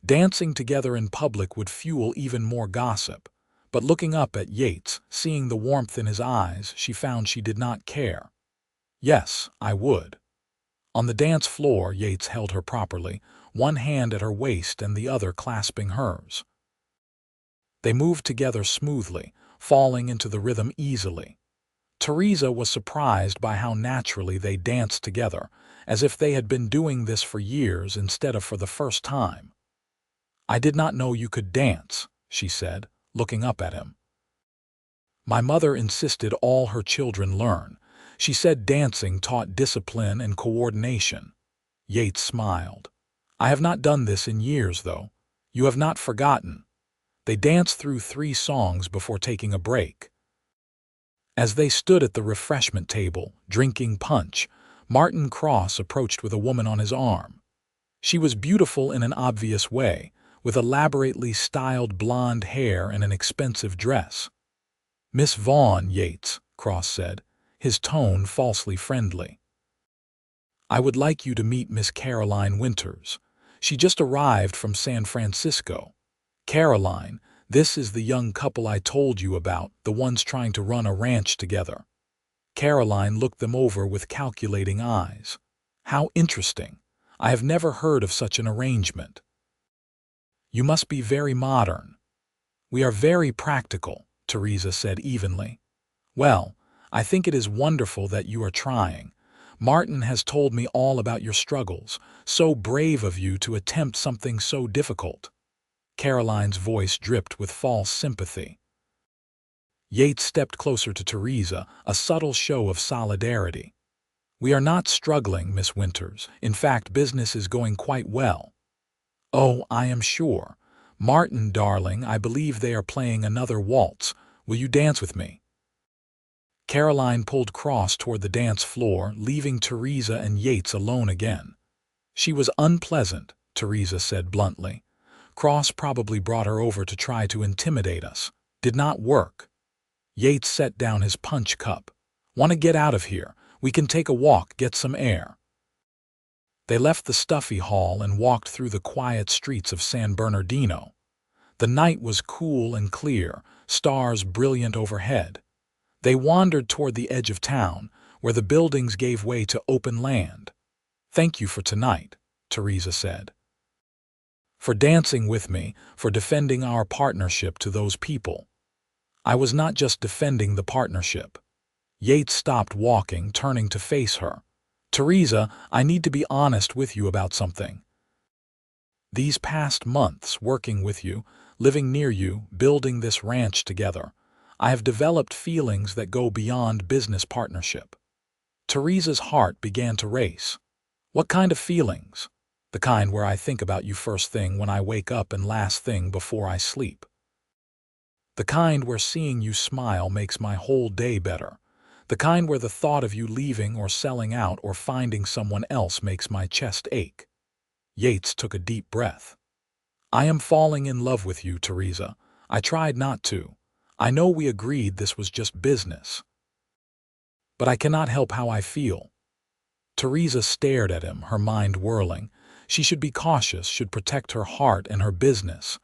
Dancing together in public would fuel even more gossip. But looking up at Yates, seeing the warmth in his eyes, she found she did not care. "Yes, I would." On the dance floor, Yates held her properly, one hand at her waist and the other clasping hers. They moved together smoothly, falling into the rhythm easily. Theresa was surprised by how naturally they danced together, as if they had been doing this for years instead of for the first time. "I did not know you could dance," she said, looking up at him. "My mother insisted all her children learn. She said dancing taught discipline and coordination." Yates smiled. "I have not done this in years, though. You have not forgotten." They danced through 3 songs before taking a break. As they stood at the refreshment table, drinking punch, Martin Cross approached with a woman on his arm. She was beautiful in an obvious way, with elaborately styled blonde hair and an expensive dress. "Miss Vaughn, Yates," Cross said, his tone falsely friendly. I would like you to meet Miss Caroline Winters. She just arrived from San Francisco. Caroline, this is the young couple I told you about, the ones trying to run a ranch together." Caroline looked them over with calculating eyes. "How interesting. I have never heard of such an arrangement." "You must be very modern." "We are very practical," Theresa said evenly. "Well, I think it is wonderful that you are trying. Martin has told me all about your struggles. So brave of you to attempt something so difficult." Caroline's voice dripped with false sympathy. Yates stepped closer to Theresa, a subtle show of solidarity. "We are not struggling, Miss Winters. In fact, business is going quite well." "Oh, I am sure. Martin, darling, I believe they are playing another waltz. Will you dance with me?" Caroline pulled Cross toward the dance floor, leaving Theresa and Yates alone again. "She was unpleasant," Theresa said bluntly. "Cross probably brought her over to try to intimidate us. Did not work." Yates set down his punch cup. "Want to get out of here? We can take a walk, get some air." They left the stuffy hall and walked through the quiet streets of San Bernardino. The night was cool and clear, stars brilliant overhead. They wandered toward the edge of town, where the buildings gave way to open land. "Thank you for tonight," Theresa said. "For dancing with me, for defending our partnership to those people." "I was not just defending the partnership." Yates stopped walking, turning to face her. "Theresa, I need to be honest with you about something. These past months, working with you, living near you, building this ranch together, I have developed feelings that go beyond business partnership." Theresa's heart began to race. "What kind of feelings?" "The kind where I think about you first thing when I wake up and last thing before I sleep. The kind where seeing you smile makes my whole day better. The kind where the thought of you leaving or selling out or finding someone else makes my chest ache." Yates took a deep breath. "I am falling in love with you, Theresa. I tried not to. I know we agreed this was just business. But I cannot help how I feel." Theresa stared at him, her mind whirling. She should be cautious, should protect her heart and her business.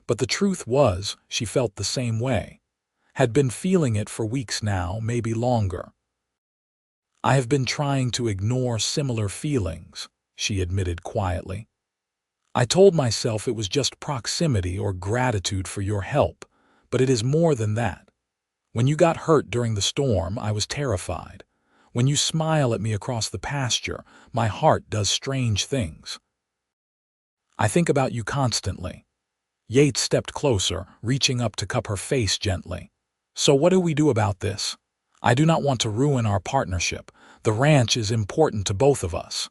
But the truth was, she felt the same way. Had been feeling it for weeks now, maybe longer. "I have been trying to ignore similar feelings," she admitted quietly. "I told myself it was just proximity or gratitude for your help, but it is more than that. When you got hurt during the storm, I was terrified. When you smile at me across the pasture, my heart does strange things. I think about you constantly." Yates stepped closer, reaching up to cup her face gently. "So what do we do about this? I do not want to ruin our partnership. The ranch is important to both of us."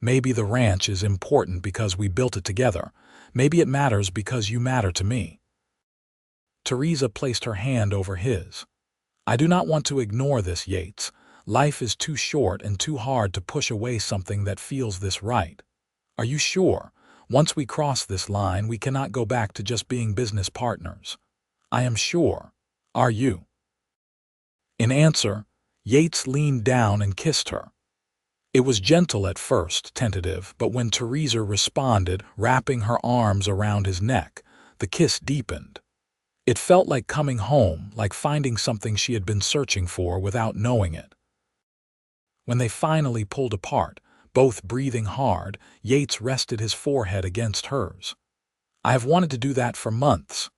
"Maybe the ranch is important because we built it together. Maybe it matters because you matter to me." Theresa placed her hand over his. "I do not want to ignore this, Yates. Life is too short and too hard to push away something that feels this right. Are you sure? Once we cross this line, we cannot go back to just being business partners." "I am sure. Are you?" In answer, Yates leaned down and kissed her. It was gentle at first, tentative, but when Theresa responded, wrapping her arms around his neck, the kiss deepened. It felt like coming home, like finding something she had been searching for without knowing it. When they finally pulled apart, both breathing hard, Yates rested his forehead against hers. "I have wanted to do that for months."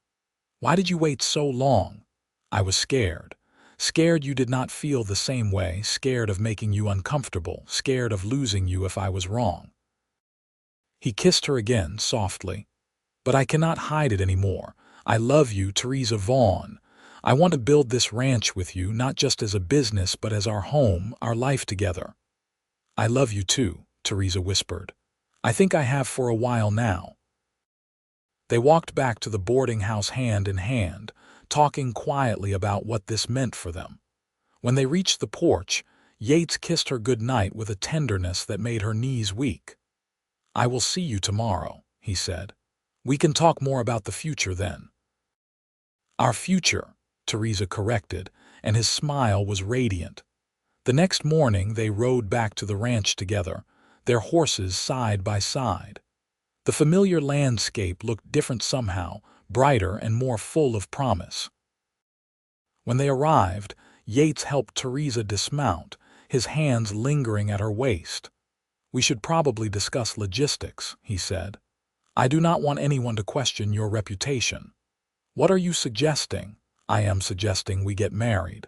"Why did you wait so long?" "I was scared. Scared you did not feel the same way, scared of making you uncomfortable, scared of losing you if I was wrong." He kissed her again, softly. "But I cannot hide it anymore. I love you, Theresa Vaughn. I want to build this ranch with you, not just as a business, but as our home, our life together." "I love you too," Theresa whispered. "I think I have for a while now." They walked back to the boarding house hand in hand, talking quietly about what this meant for them. When they reached the porch, Yates kissed her good night with a tenderness that made her knees weak. "I will see you tomorrow," he said. "We can talk more about the future then." "Our future," Theresa corrected, and his smile was radiant. The next morning they rode back to the ranch together, their horses side by side. The familiar landscape looked different somehow, brighter and more full of promise. When they arrived, Yates helped Theresa dismount, his hands lingering at her waist. "We should probably discuss logistics," he said. "I do not want anyone to question your reputation." "What are you suggesting?" "I am suggesting we get married."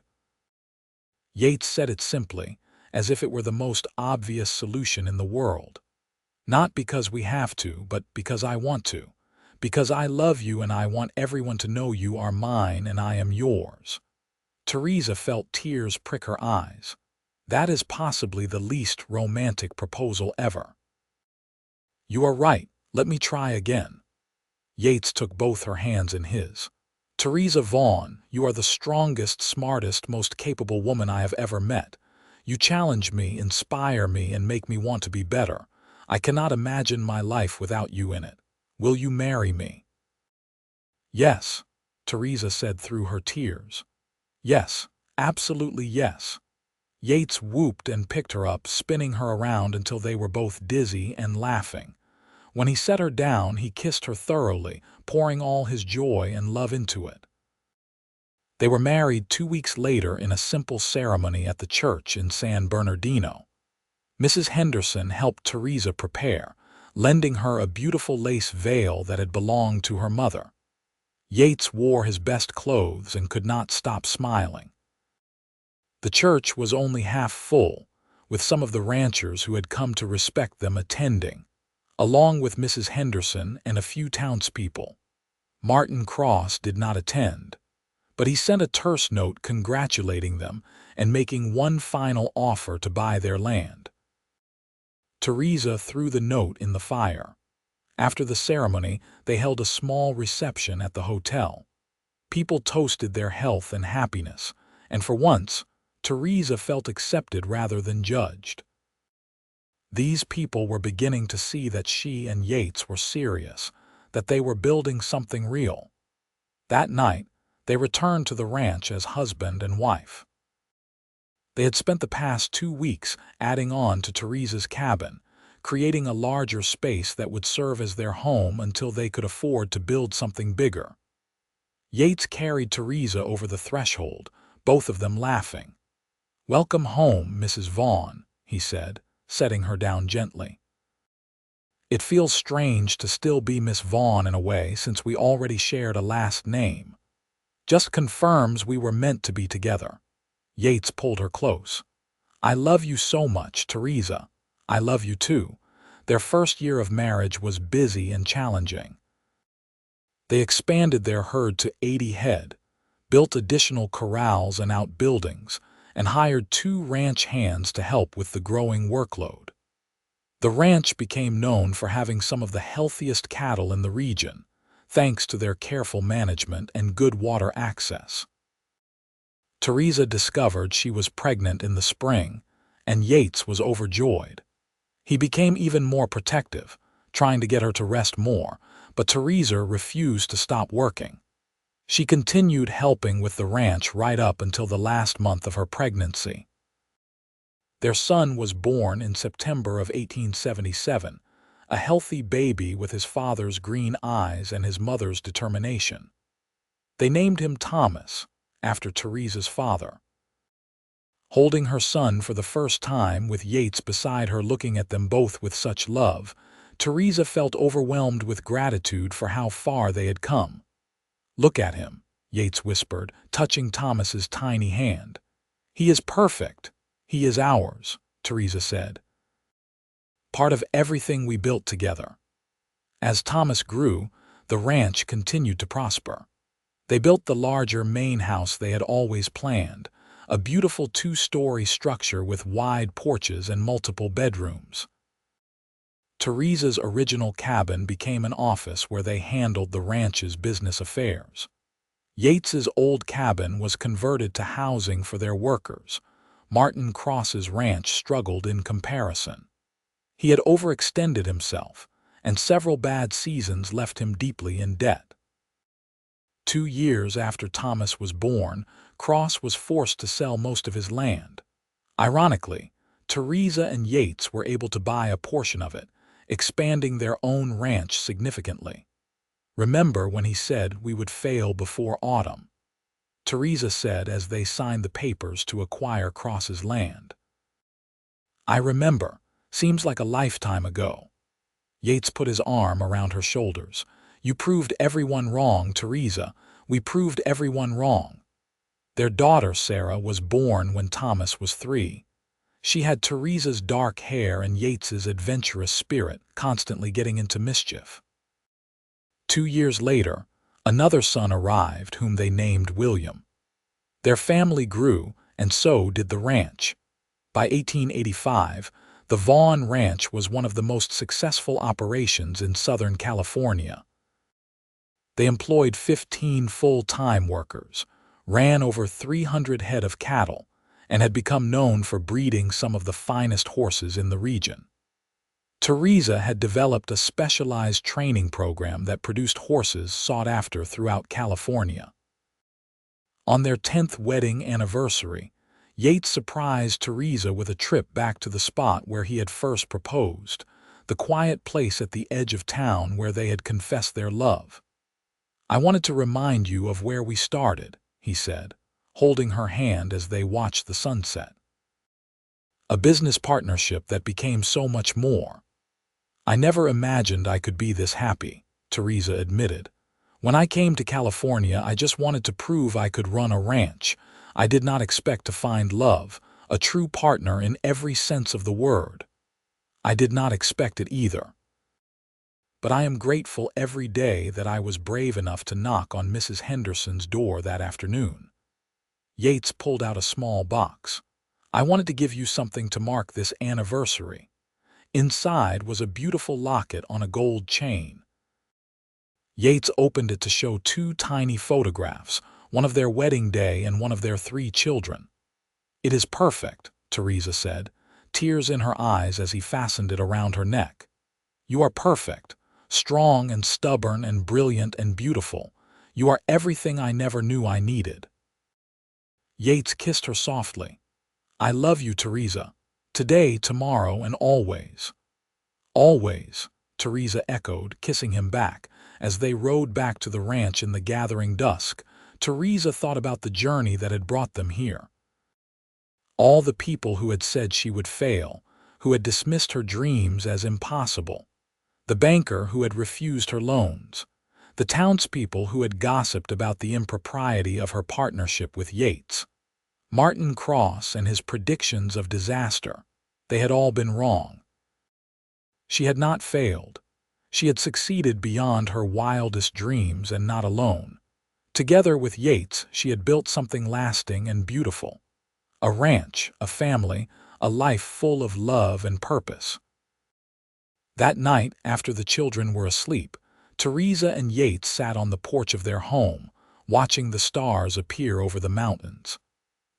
Yates said it simply, as if it were the most obvious solution in the world. "Not because we have to, but because I want to. Because I love you and I want everyone to know you are mine and I am yours." Theresa felt tears prick her eyes. That is possibly the least romantic proposal ever. "You are right. Let me try again." Yates took both her hands in his. "Theresa Vaughn, you are the strongest, smartest, most capable woman I have ever met. You challenge me, inspire me, and make me want to be better. I cannot imagine my life without you in it. Will you marry me?" "Yes," Theresa said through her tears. "Yes, absolutely yes." Yates whooped and picked her up, spinning her around until they were both dizzy and laughing. When he set her down, he kissed her thoroughly, pouring all his joy and love into it. They were married 2 weeks later in a simple ceremony at the church in San Bernardino. Mrs. Henderson helped Theresa prepare, lending her a beautiful lace veil that had belonged to her mother. Yates wore his best clothes and could not stop smiling. The church was only half full, with some of the ranchers who had come to respect them attending, along with Mrs. Henderson and a few townspeople. Martin Cross did not attend, but he sent a terse note congratulating them and making one final offer to buy their land. Theresa threw the note in the fire. After the ceremony, they held a small reception at the hotel. People toasted their health and happiness, and for once, Theresa felt accepted rather than judged. These people were beginning to see that she and Yates were serious, that they were building something real. That night, they returned to the ranch as husband and wife. They had spent the past 2 weeks adding on to Theresa's cabin, creating a larger space that would serve as their home until they could afford to build something bigger. Yates carried Theresa over the threshold, both of them laughing. "Welcome home, Mrs. Vaughn," he said, setting her down gently. "It feels strange to still be Miss Vaughn in a way since we already shared a last name. Just confirms we were meant to be together." Yates pulled her close. "I love you so much, Theresa. I love you too." Their first year of marriage was busy and challenging. They expanded their herd to 80 head, built additional corrals and outbuildings, and hired 2 ranch hands to help with the growing workload. The ranch became known for having some of the healthiest cattle in the region, thanks to their careful management and good water access. Theresa discovered she was pregnant in the spring, and Yates was overjoyed. He became even more protective, trying to get her to rest more, but Theresa refused to stop working. She continued helping with the ranch right up until the last month of her pregnancy. Their son was born in September of 1877, a healthy baby with his father's green eyes and his mother's determination. They named him Thomas, after Theresa's father. Holding her son for the first time with Yates beside her looking at them both with such love, Theresa felt overwhelmed with gratitude for how far they had come. "Look at him," Yates whispered, touching Thomas's tiny hand. "He is perfect. He is ours," Theresa said. "Part of everything we built together." As Thomas grew, the ranch continued to prosper. They built the larger main house they had always planned, a beautiful 2-story structure with wide porches and multiple bedrooms. Theresa's original cabin became an office where they handled the ranch's business affairs. Yates's old cabin was converted to housing for their workers. Martin Cross's ranch struggled in comparison. He had overextended himself, and several bad seasons left him deeply in debt. 2 years after Thomas was born, Cross was forced to sell most of his land. Ironically, Theresa and Yates were able to buy a portion of it, expanding their own ranch significantly. "Remember when he said we would fail before autumn?" Theresa said as they signed the papers to acquire Cross's land. "I remember. Seems like a lifetime ago." Yates put his arm around her shoulders. "You proved everyone wrong, Theresa. We proved everyone wrong." Their daughter, Sarah, was born when Thomas was 3. She had Theresa's dark hair and Yates's adventurous spirit, constantly getting into mischief. 2 years later, another son arrived whom they named William. Their family grew, and so did the ranch. By 1885, the Vaughn Ranch was one of the most successful operations in Southern California. They employed 15 full-time workers, ran over 300 head of cattle, and had become known for breeding some of the finest horses in the region. Theresa had developed a specialized training program that produced horses sought after throughout California. On their 10th wedding anniversary, Yates surprised Theresa with a trip back to the spot where he had first proposed, the quiet place at the edge of town where they had confessed their love. "I wanted to remind you of where we started," he said, holding her hand as they watched the sunset. "A business partnership that became so much more." "I never imagined I could be this happy," Theresa admitted. "When I came to California, I just wanted to prove I could run a ranch. I did not expect to find love, a true partner in every sense of the word. I did not expect it either. But I am grateful every day that I was brave enough to knock on Mrs. Henderson's door that afternoon." Yates pulled out a small box. "I wanted to give you something to mark this anniversary." Inside was a beautiful locket on a gold chain. Yates opened it to show 2 tiny photographs, one of their wedding day and one of their 3 children. "It is perfect," Theresa said, tears in her eyes as he fastened it around her neck. "You are perfect, strong and stubborn and brilliant and beautiful. You are everything I never knew I needed." Yates kissed her softly. "I love you, Theresa. Today, tomorrow, and always." "Always," Theresa echoed, kissing him back. As they rode back to the ranch in the gathering dusk, Theresa thought about the journey that had brought them here. All the people who had said she would fail, who had dismissed her dreams as impossible. The banker who had refused her loans. The townspeople who had gossiped about the impropriety of her partnership with Yates. Martin Cross and his predictions of disaster. They had all been wrong. She had not failed. She had succeeded beyond her wildest dreams, and not alone. Together with Yates, she had built something lasting and beautiful. A ranch, a family, a life full of love and purpose. That night, after the children were asleep, Theresa and Yates sat on the porch of their home, watching the stars appear over the mountains.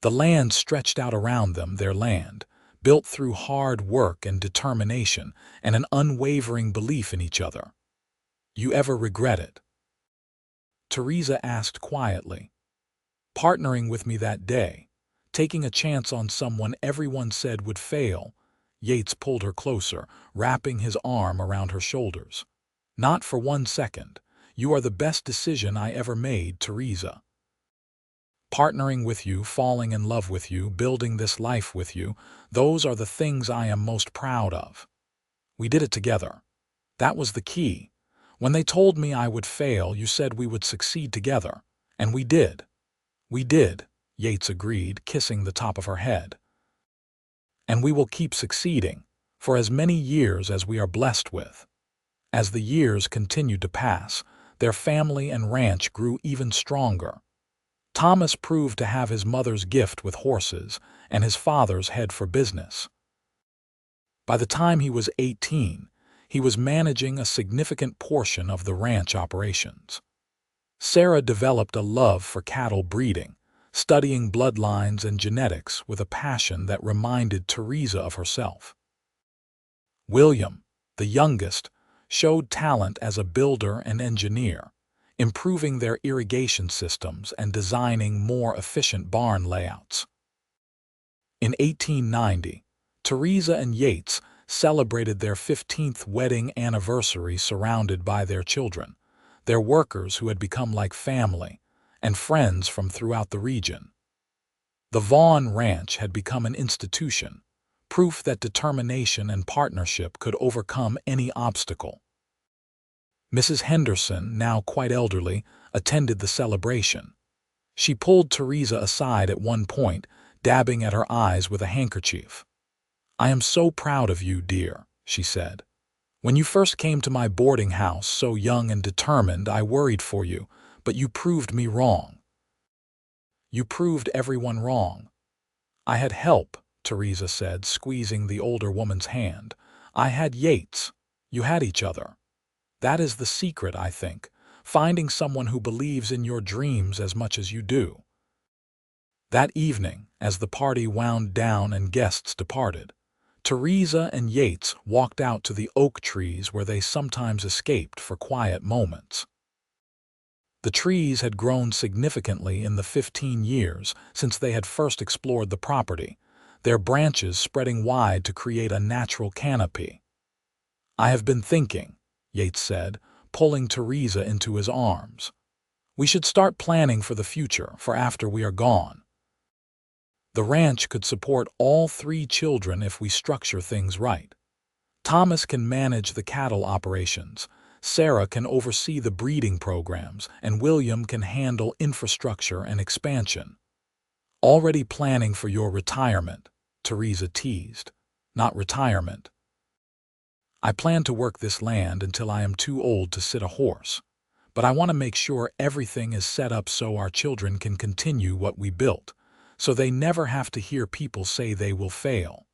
The land stretched out around them, their land, built through hard work and determination and an unwavering belief in each other. "You ever regret it?" Theresa asked quietly. "Partnering with me that day, taking a chance on someone everyone said would fail." Yates pulled her closer, wrapping his arm around her shoulders. "Not for 1 second. You are the best decision I ever made, Theresa. Partnering with you, falling in love with you, building this life with you, those are the things I am most proud of. We did it together. That was the key. When they told me I would fail, you said we would succeed together. And we did." "We did," Yates agreed, kissing the top of her head. "And we will keep succeeding, for as many years as we are blessed with." As the years continued to pass, their family and ranch grew even stronger. Thomas proved to have his mother's gift with horses and his father's head for business. By the time he was 18, he was managing a significant portion of the ranch operations. Sarah developed a love for cattle breeding, studying bloodlines and genetics with a passion that reminded Theresa of herself. William, the youngest, showed talent as a builder and engineer, improving their irrigation systems and designing more efficient barn layouts. In 1890, Theresa and Yates celebrated their 15th wedding anniversary surrounded by their children, their workers who had become like family, and friends from throughout the region. The Vaughn Ranch had become an institution, proof that determination and partnership could overcome any obstacle. Mrs. Henderson, now quite elderly, attended the celebration. She pulled Theresa aside at one point, dabbing at her eyes with a handkerchief. "I am so proud of you, dear," she said. "When you first came to my boarding house so young and determined, I worried for you, but you proved me wrong. You proved everyone wrong." "I had help," Theresa said, squeezing the older woman's hand. "I had Yates. You had each other. That is the secret, I think, finding someone who believes in your dreams as much as you do." That evening, as the party wound down and guests departed, Theresa and Yates walked out to the oak trees where they sometimes escaped for quiet moments. The trees had grown significantly in the 15 years since they had first explored the property, their branches spreading wide to create a natural canopy. "I have been thinking," Yates said, pulling Theresa into his arms. "We should start planning for the future, for after we are gone. The ranch could support all 3 children if we structure things right. Thomas can manage the cattle operations, Sarah can oversee the breeding programs, and William can handle infrastructure and expansion." "Already planning for your retirement," Theresa teased. "Not retirement. I plan to work this land until I am too old to sit a horse, but I want to make sure everything is set up so our children can continue what we built, so they never have to hear people say they will fail.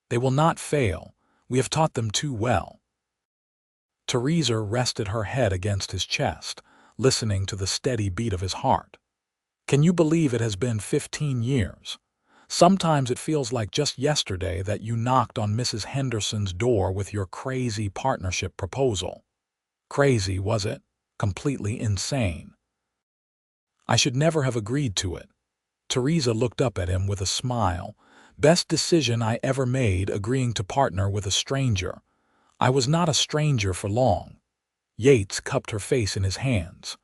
They will not fail. We have taught them too well." Theresa rested her head against his chest, listening to the steady beat of his heart. "Can you believe it has been 15 years? Sometimes it feels like just yesterday that you knocked on Mrs. Henderson's door with your crazy partnership proposal." "Crazy, was it? Completely insane. I should never have agreed to it." Theresa looked up at him with a smile. "Best decision I ever made, agreeing to partner with a stranger. I was not a stranger for long." Yates cupped her face in his hands.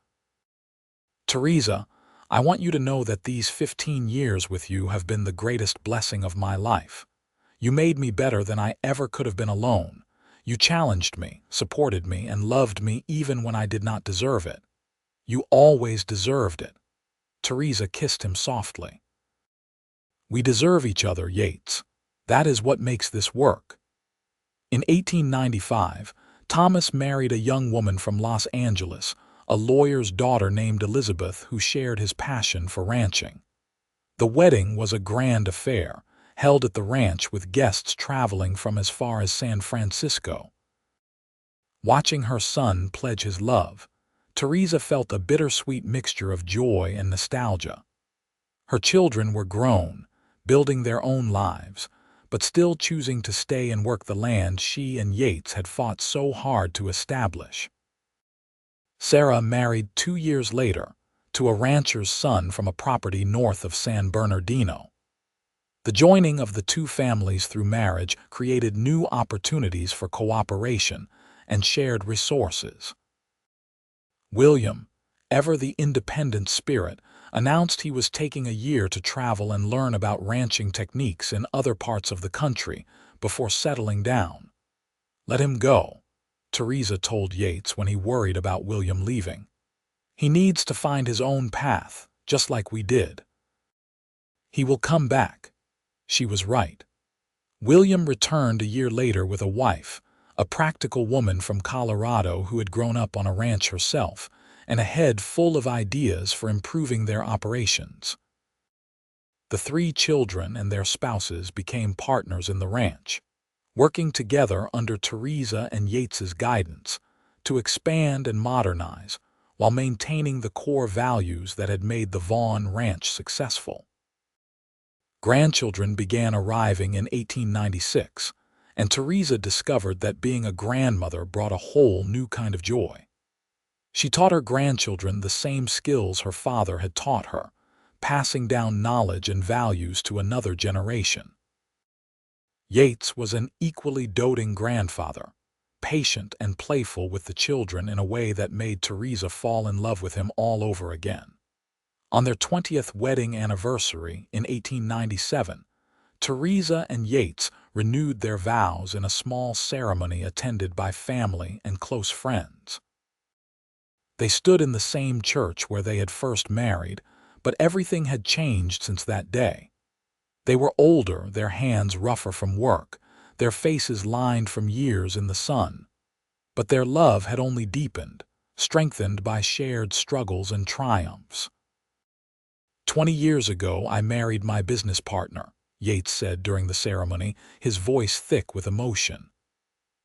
"Theresa, I want you to know that these 15 years with you have been the greatest blessing of my life. You made me better than I ever could have been alone. You challenged me, supported me, and loved me even when I did not deserve it. You always deserved it." Theresa kissed him softly. "We deserve each other, Yates. That is what makes this work." In 1895, Thomas married a young woman from Los Angeles, a lawyer's daughter named Elizabeth, who shared his passion for ranching. The wedding was a grand affair, held at the ranch with guests traveling from as far as San Francisco. Watching her son pledge his love, Theresa felt a bittersweet mixture of joy and nostalgia. Her children were grown, building their own lives, but still choosing to stay and work the land she and Yates had fought so hard to establish. Sarah married 2 years later to a rancher's son from a property north of San Bernardino. The joining of the 2 families through marriage created new opportunities for cooperation and shared resources. William, ever the independent spirit, announced he was taking a year to travel and learn about ranching techniques in other parts of the country before settling down. "Let him go," Theresa told Yates when he worried about William leaving. "He needs to find his own path, just like we did. He will come back." She was right. William returned a year later with a wife, a practical woman from Colorado who had grown up on a ranch herself, and a head full of ideas for improving their operations. The 3 children and their spouses became partners in the ranch, working together under Theresa and Yates's guidance to expand and modernize while maintaining the core values that had made the Vaughn Ranch successful. Grandchildren began arriving in 1896, and Theresa discovered that being a grandmother brought a whole new kind of joy. She taught her grandchildren the same skills her father had taught her: passing down knowledge and values to another generation. Yates was an equally doting grandfather, patient and playful with the children in a way that made Theresa fall in love with him all over again. On their 20th wedding anniversary in 1897, Theresa and Yates renewed their vows in a small ceremony attended by family and close friends. They stood in the same church where they had first married, but everything had changed since that day. They were older, their hands rougher from work, their faces lined from years in the sun. But their love had only deepened, strengthened by shared struggles and triumphs. 20 years ago, I married my business partner, Yates said during the ceremony, his voice thick with emotion.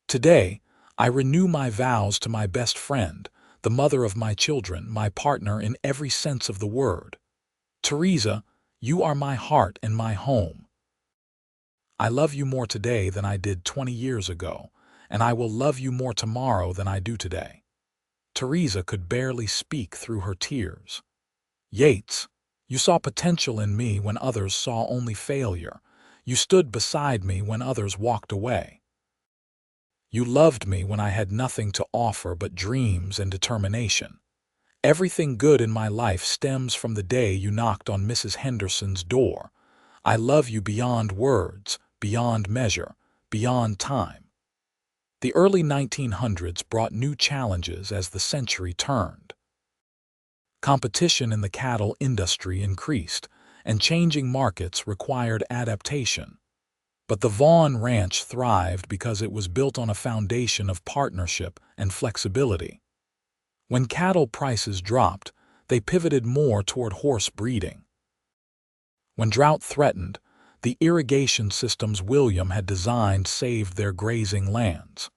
Today, I renew my vows to my best friend, the mother of my children, my partner in every sense of the word. Theresa, you are my heart and my home. I love you more today than I did 20 years ago, and I will love you more tomorrow than I do today. Theresa could barely speak through her tears. Yates, you saw potential in me when others saw only failure. You stood beside me when others walked away. You loved me when I had nothing to offer but dreams and determination. Everything good in my life stems from the day you knocked on Mrs. Henderson's door. I love you beyond words, beyond measure, beyond time. The early 1900s brought new challenges as the century turned. Competition in the cattle industry increased, and changing markets required adaptation. But the Vaughn Ranch thrived because it was built on a foundation of partnership and flexibility. When cattle prices dropped, they pivoted more toward horse breeding. When drought threatened, the irrigation systems William had designed saved their grazing lands.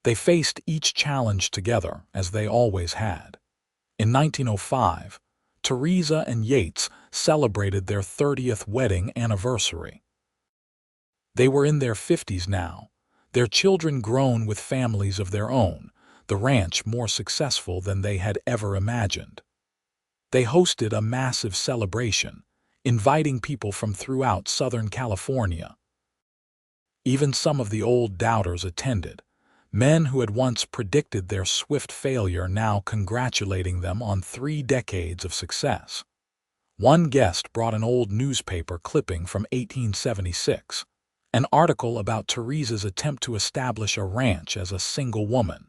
They faced each challenge together, as they always had. In 1905, Theresa and Yates celebrated their 30th wedding anniversary. They were in their 50s now, their children grown with families of their own, the ranch more successful than they had ever imagined. They hosted a massive celebration, inviting people from throughout Southern California. Even some of the old doubters attended, men who had once predicted their swift failure now congratulating them on 3 decades of success. One guest brought an old newspaper clipping from 1876, an article about Theresa's attempt to establish a ranch as a single woman.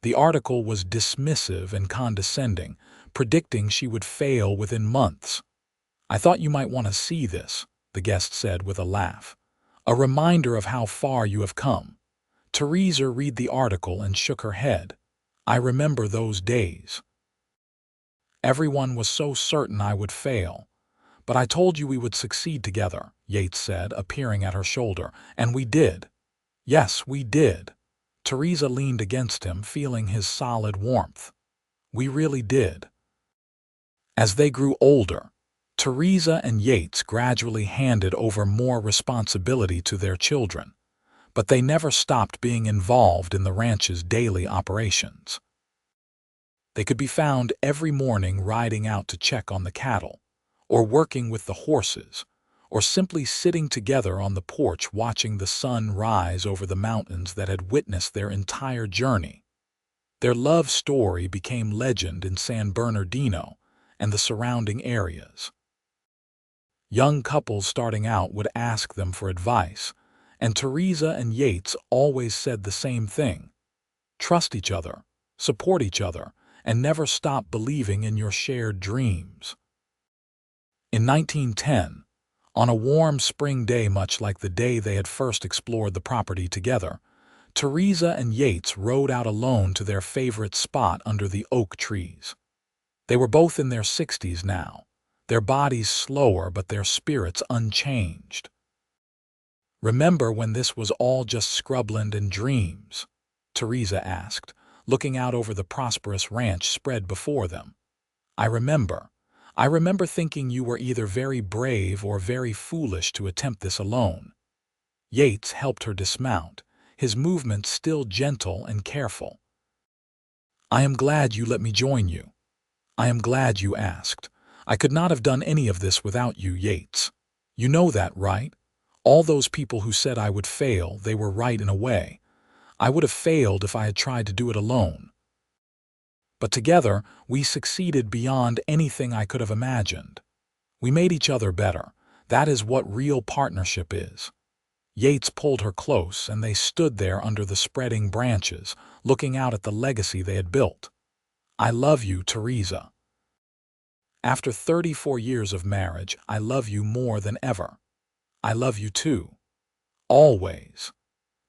The article was dismissive and condescending, predicting she would fail within months. "I thought you might want to see this," the guest said with a laugh. "A reminder of how far you have come." Theresa read the article and shook her head. "I remember those days. Everyone was so certain I would fail. But I told you we would succeed together," Yates said, appearing at her shoulder. "And we did." "Yes, we did." Theresa leaned against him, feeling his solid warmth. "We really did." As they grew older, Theresa and Yates gradually handed over more responsibility to their children, but they never stopped being involved in the ranch's daily operations. They could be found every morning riding out to check on the cattle, or working with the horses, or simply sitting together on the porch watching the sun rise over the mountains that had witnessed their entire journey. Their love story became legend in San Bernardino and the surrounding areas. Young couples starting out would ask them for advice, and Theresa and Yates always said the same thing: trust each other, support each other, and never stop believing in your shared dreams. In 1910, on a warm spring day much like the day they had first explored the property together, Theresa and Yates rode out alone to their favorite spot under the oak trees. They were both in their 60s now, their bodies slower but their spirits unchanged. "Remember when this was all just scrubland and dreams?" Theresa asked, looking out over the prosperous ranch spread before them. I remember thinking you were either very brave or very foolish to attempt this alone." Yates helped her dismount, his movements still gentle and careful. "I am glad you let me join you. I am glad you asked. I could not have done any of this without you, Yates. You know that, right? All those people who said I would fail, they were right in a way. I would have failed if I had tried to do it alone. But together, we succeeded beyond anything I could have imagined. We made each other better. That is what real partnership is. Yates pulled her close, and they stood there under the spreading branches, looking out at the legacy they had built. I love you, Theresa. After 34 years of marriage, I love you more than ever. I love you too. Always.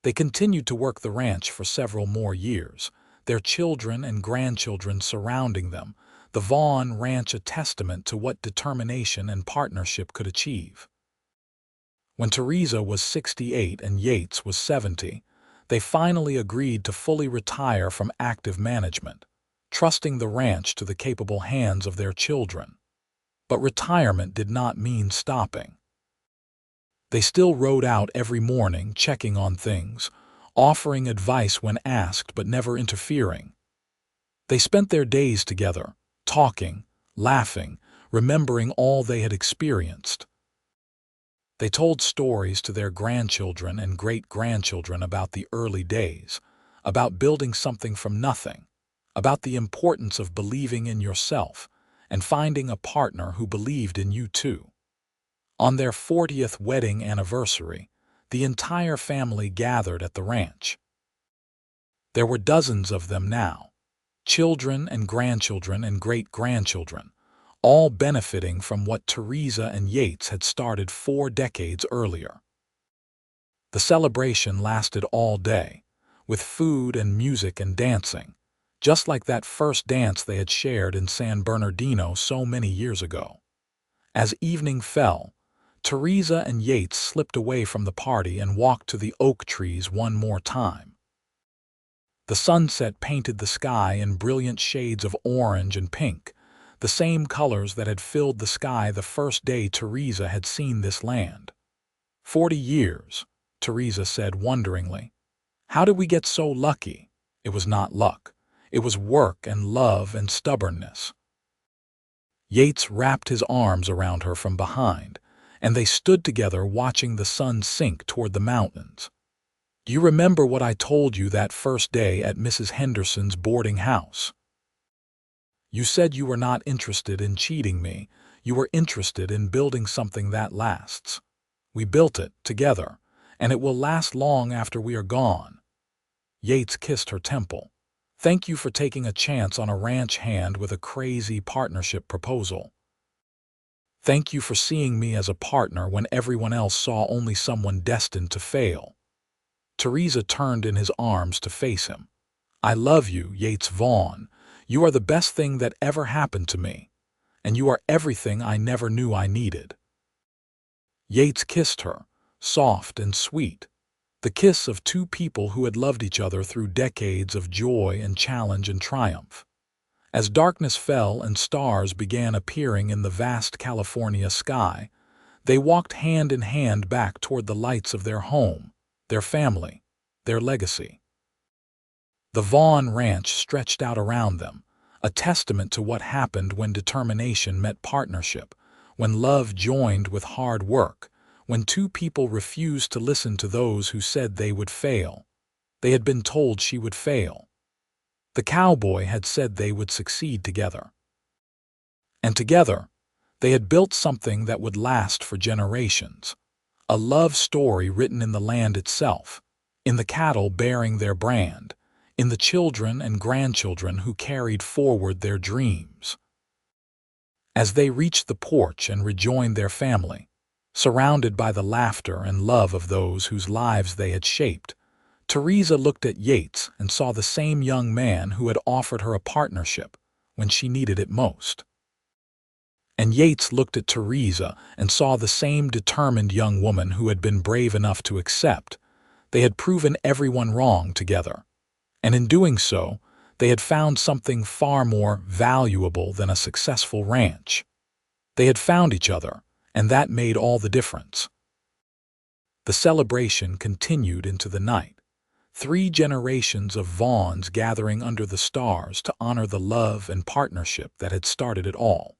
They continued to work the ranch for several more years, their children and grandchildren surrounding them, the Vaughn Ranch a testament to what determination and partnership could achieve. When Theresa was 68 and Yates was 70, they finally agreed to fully retire from active management, trusting the ranch to the capable hands of their children. But retirement did not mean stopping. They still rode out every morning, checking on things, offering advice when asked but never interfering. They spent their days together, talking, laughing, remembering all they had experienced. They told stories to their grandchildren and great-grandchildren about the early days, about building something from nothing, about the importance of believing in yourself and finding a partner who believed in you too. On their 40th wedding anniversary, the entire family gathered at the ranch. There were dozens of them now, children and grandchildren and great-grandchildren, all benefiting from what Theresa and Yates had started 4 decades earlier. The celebration lasted all day, with food and music and dancing, just like that first dance they had shared in San Bernardino so many years ago. As evening fell, Theresa and Yates slipped away from the party and walked to the oak trees one more time. The sunset painted the sky in brilliant shades of orange and pink, the same colors that had filled the sky the first day Theresa had seen this land. 40 years, Theresa said wonderingly. How did we get so lucky? It was not luck. It was work and love and stubbornness. Yates wrapped his arms around her from behind, and they stood together watching the sun sink toward the mountains. Do you remember what I told you that first day at Mrs. Henderson's boarding house? You said you were not interested in cheating me. You were interested in building something that lasts. We built it together, and it will last long after we are gone. Yates kissed her temple. Thank you for taking a chance on a ranch hand with a crazy partnership proposal. Thank you for seeing me as a partner when everyone else saw only someone destined to fail. Theresa turned in his arms to face him. I love you, Yates Vaughn. You are the best thing that ever happened to me, and you are everything I never knew I needed. Yates kissed her, soft and sweet, the kiss of two people who had loved each other through decades of joy and challenge and triumph. As darkness fell and stars began appearing in the vast California sky, they walked hand in hand back toward the lights of their home, their family, their legacy. The Vaughn Ranch stretched out around them, a testament to what happened when determination met partnership, when love joined with hard work, when two people refused to listen to those who said they would fail. They had been told she would fail. The cowboy had said they would succeed together. And together, they had built something that would last for generations. A love story written in the land itself, in the cattle bearing their brand, in the children and grandchildren who carried forward their dreams. As they reached the porch and rejoined their family, surrounded by the laughter and love of those whose lives they had shaped, Theresa looked at Yates and saw the same young man who had offered her a partnership when she needed it most. And Yates looked at Theresa and saw the same determined young woman who had been brave enough to accept. They had proven everyone wrong together, and in doing so, they had found something far more valuable than a successful ranch. They had found each other, and that made all the difference. The celebration continued into the night. 3 generations of Vaughns gathering under the stars to honor the love and partnership that had started it all.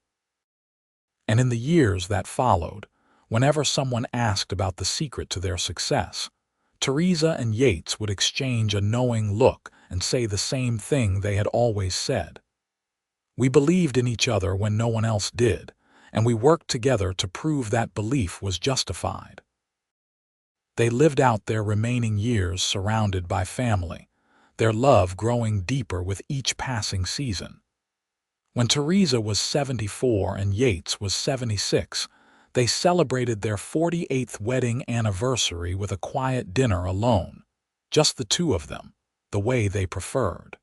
And in the years that followed, whenever someone asked about the secret to their success, Theresa and Yates would exchange a knowing look and say the same thing they had always said. We believed in each other when no one else did, and we worked together to prove that belief was justified. They lived out their remaining years surrounded by family, their love growing deeper with each passing season. When Theresa was 74 and Yates was 76, they celebrated their 48th wedding anniversary with a quiet dinner alone, just the two of them, the way they preferred.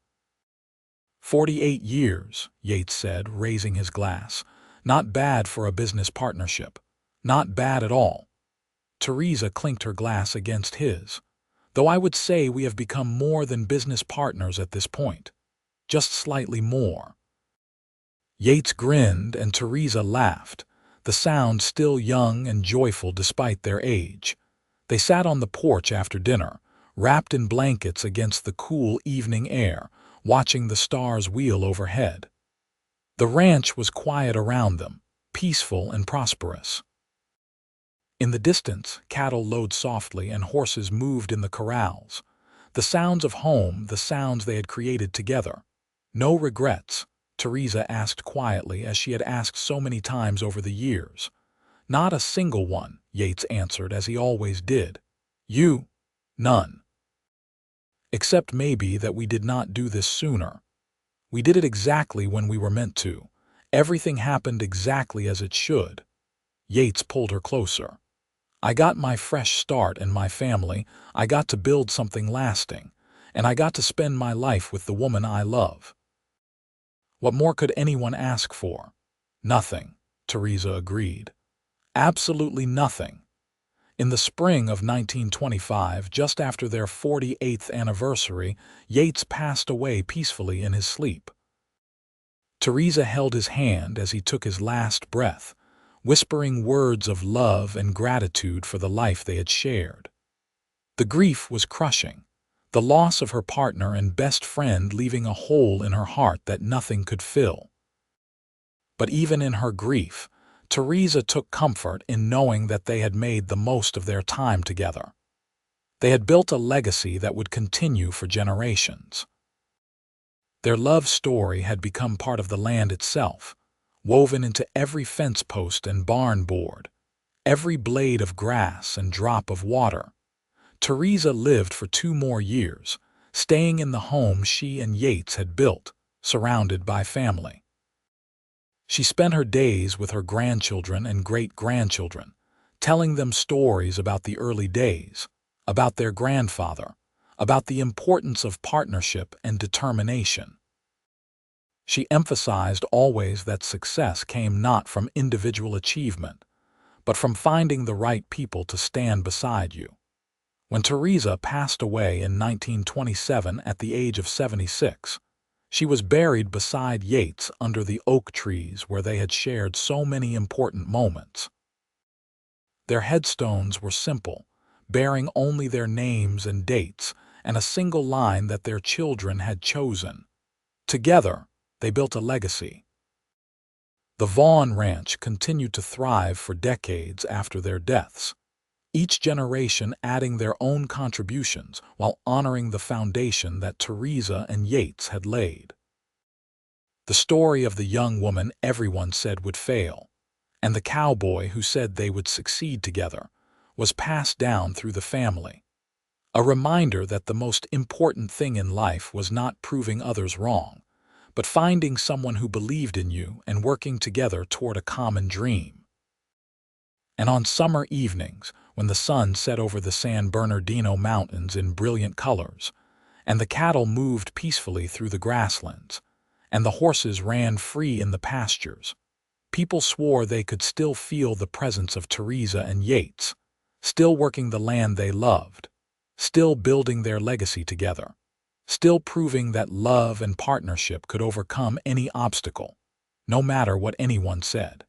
48 years, Yates said, raising his glass. Not bad for a business partnership. Not bad at all. Theresa clinked her glass against his. Though I would say we have become more than business partners at this point. Just slightly more. Yates grinned and Theresa laughed, the sound still young and joyful despite their age. They sat on the porch after dinner, wrapped in blankets against the cool evening air, watching the stars wheel overhead. The ranch was quiet around them, peaceful and prosperous. In the distance, cattle lowed softly and horses moved in the corrals. The sounds of home, the sounds they had created together. No regrets, Theresa asked quietly as she had asked so many times over the years. Not a single one, Yates answered as he always did. You? None. Except maybe that we did not do this sooner. We did it exactly when we were meant to. Everything happened exactly as it should. Yates pulled her closer. I got my fresh start and my family. I got to build something lasting. And I got to spend my life with the woman I love. What more could anyone ask for? Nothing, Theresa agreed. Absolutely nothing. In the spring of 1925, just after their 48th anniversary, Yates passed away peacefully in his sleep. Theresa held his hand as he took his last breath, whispering words of love and gratitude for the life they had shared. The grief was crushing, the loss of her partner and best friend leaving a hole in her heart that nothing could fill. But even in her grief, Theresa took comfort in knowing that they had made the most of their time together. They had built a legacy that would continue for generations. Their love story had become part of the land itself, woven into every fence post and barn board, every blade of grass and drop of water. Theresa lived for 2 more years, staying in the home she and Yates had built, surrounded by family. She spent her days with her grandchildren and great-grandchildren, telling them stories about the early days, about their grandfather, about the importance of partnership and determination. She emphasized always that success came not from individual achievement, but from finding the right people to stand beside you. When Theresa passed away in 1927 at the age of 76, she was buried beside Yates under the oak trees where they had shared so many important moments. Their headstones were simple, bearing only their names and dates and a single line that their children had chosen. Together, they built a legacy. The Vaughn Ranch continued to thrive for decades after their deaths, each generation adding their own contributions while honoring the foundation that Theresa and Yates had laid. The story of the young woman everyone said would fail, and the cowboy who said they would succeed together, was passed down through the family. A reminder that the most important thing in life was not proving others wrong, but finding someone who believed in you and working together toward a common dream. And on summer evenings, when the sun set over the San Bernardino mountains in brilliant colors, and the cattle moved peacefully through the grasslands, and the horses ran free in the pastures, people swore they could still feel the presence of Theresa and Yates, still working the land they loved, still building their legacy together, still proving that love and partnership could overcome any obstacle, no matter what anyone said.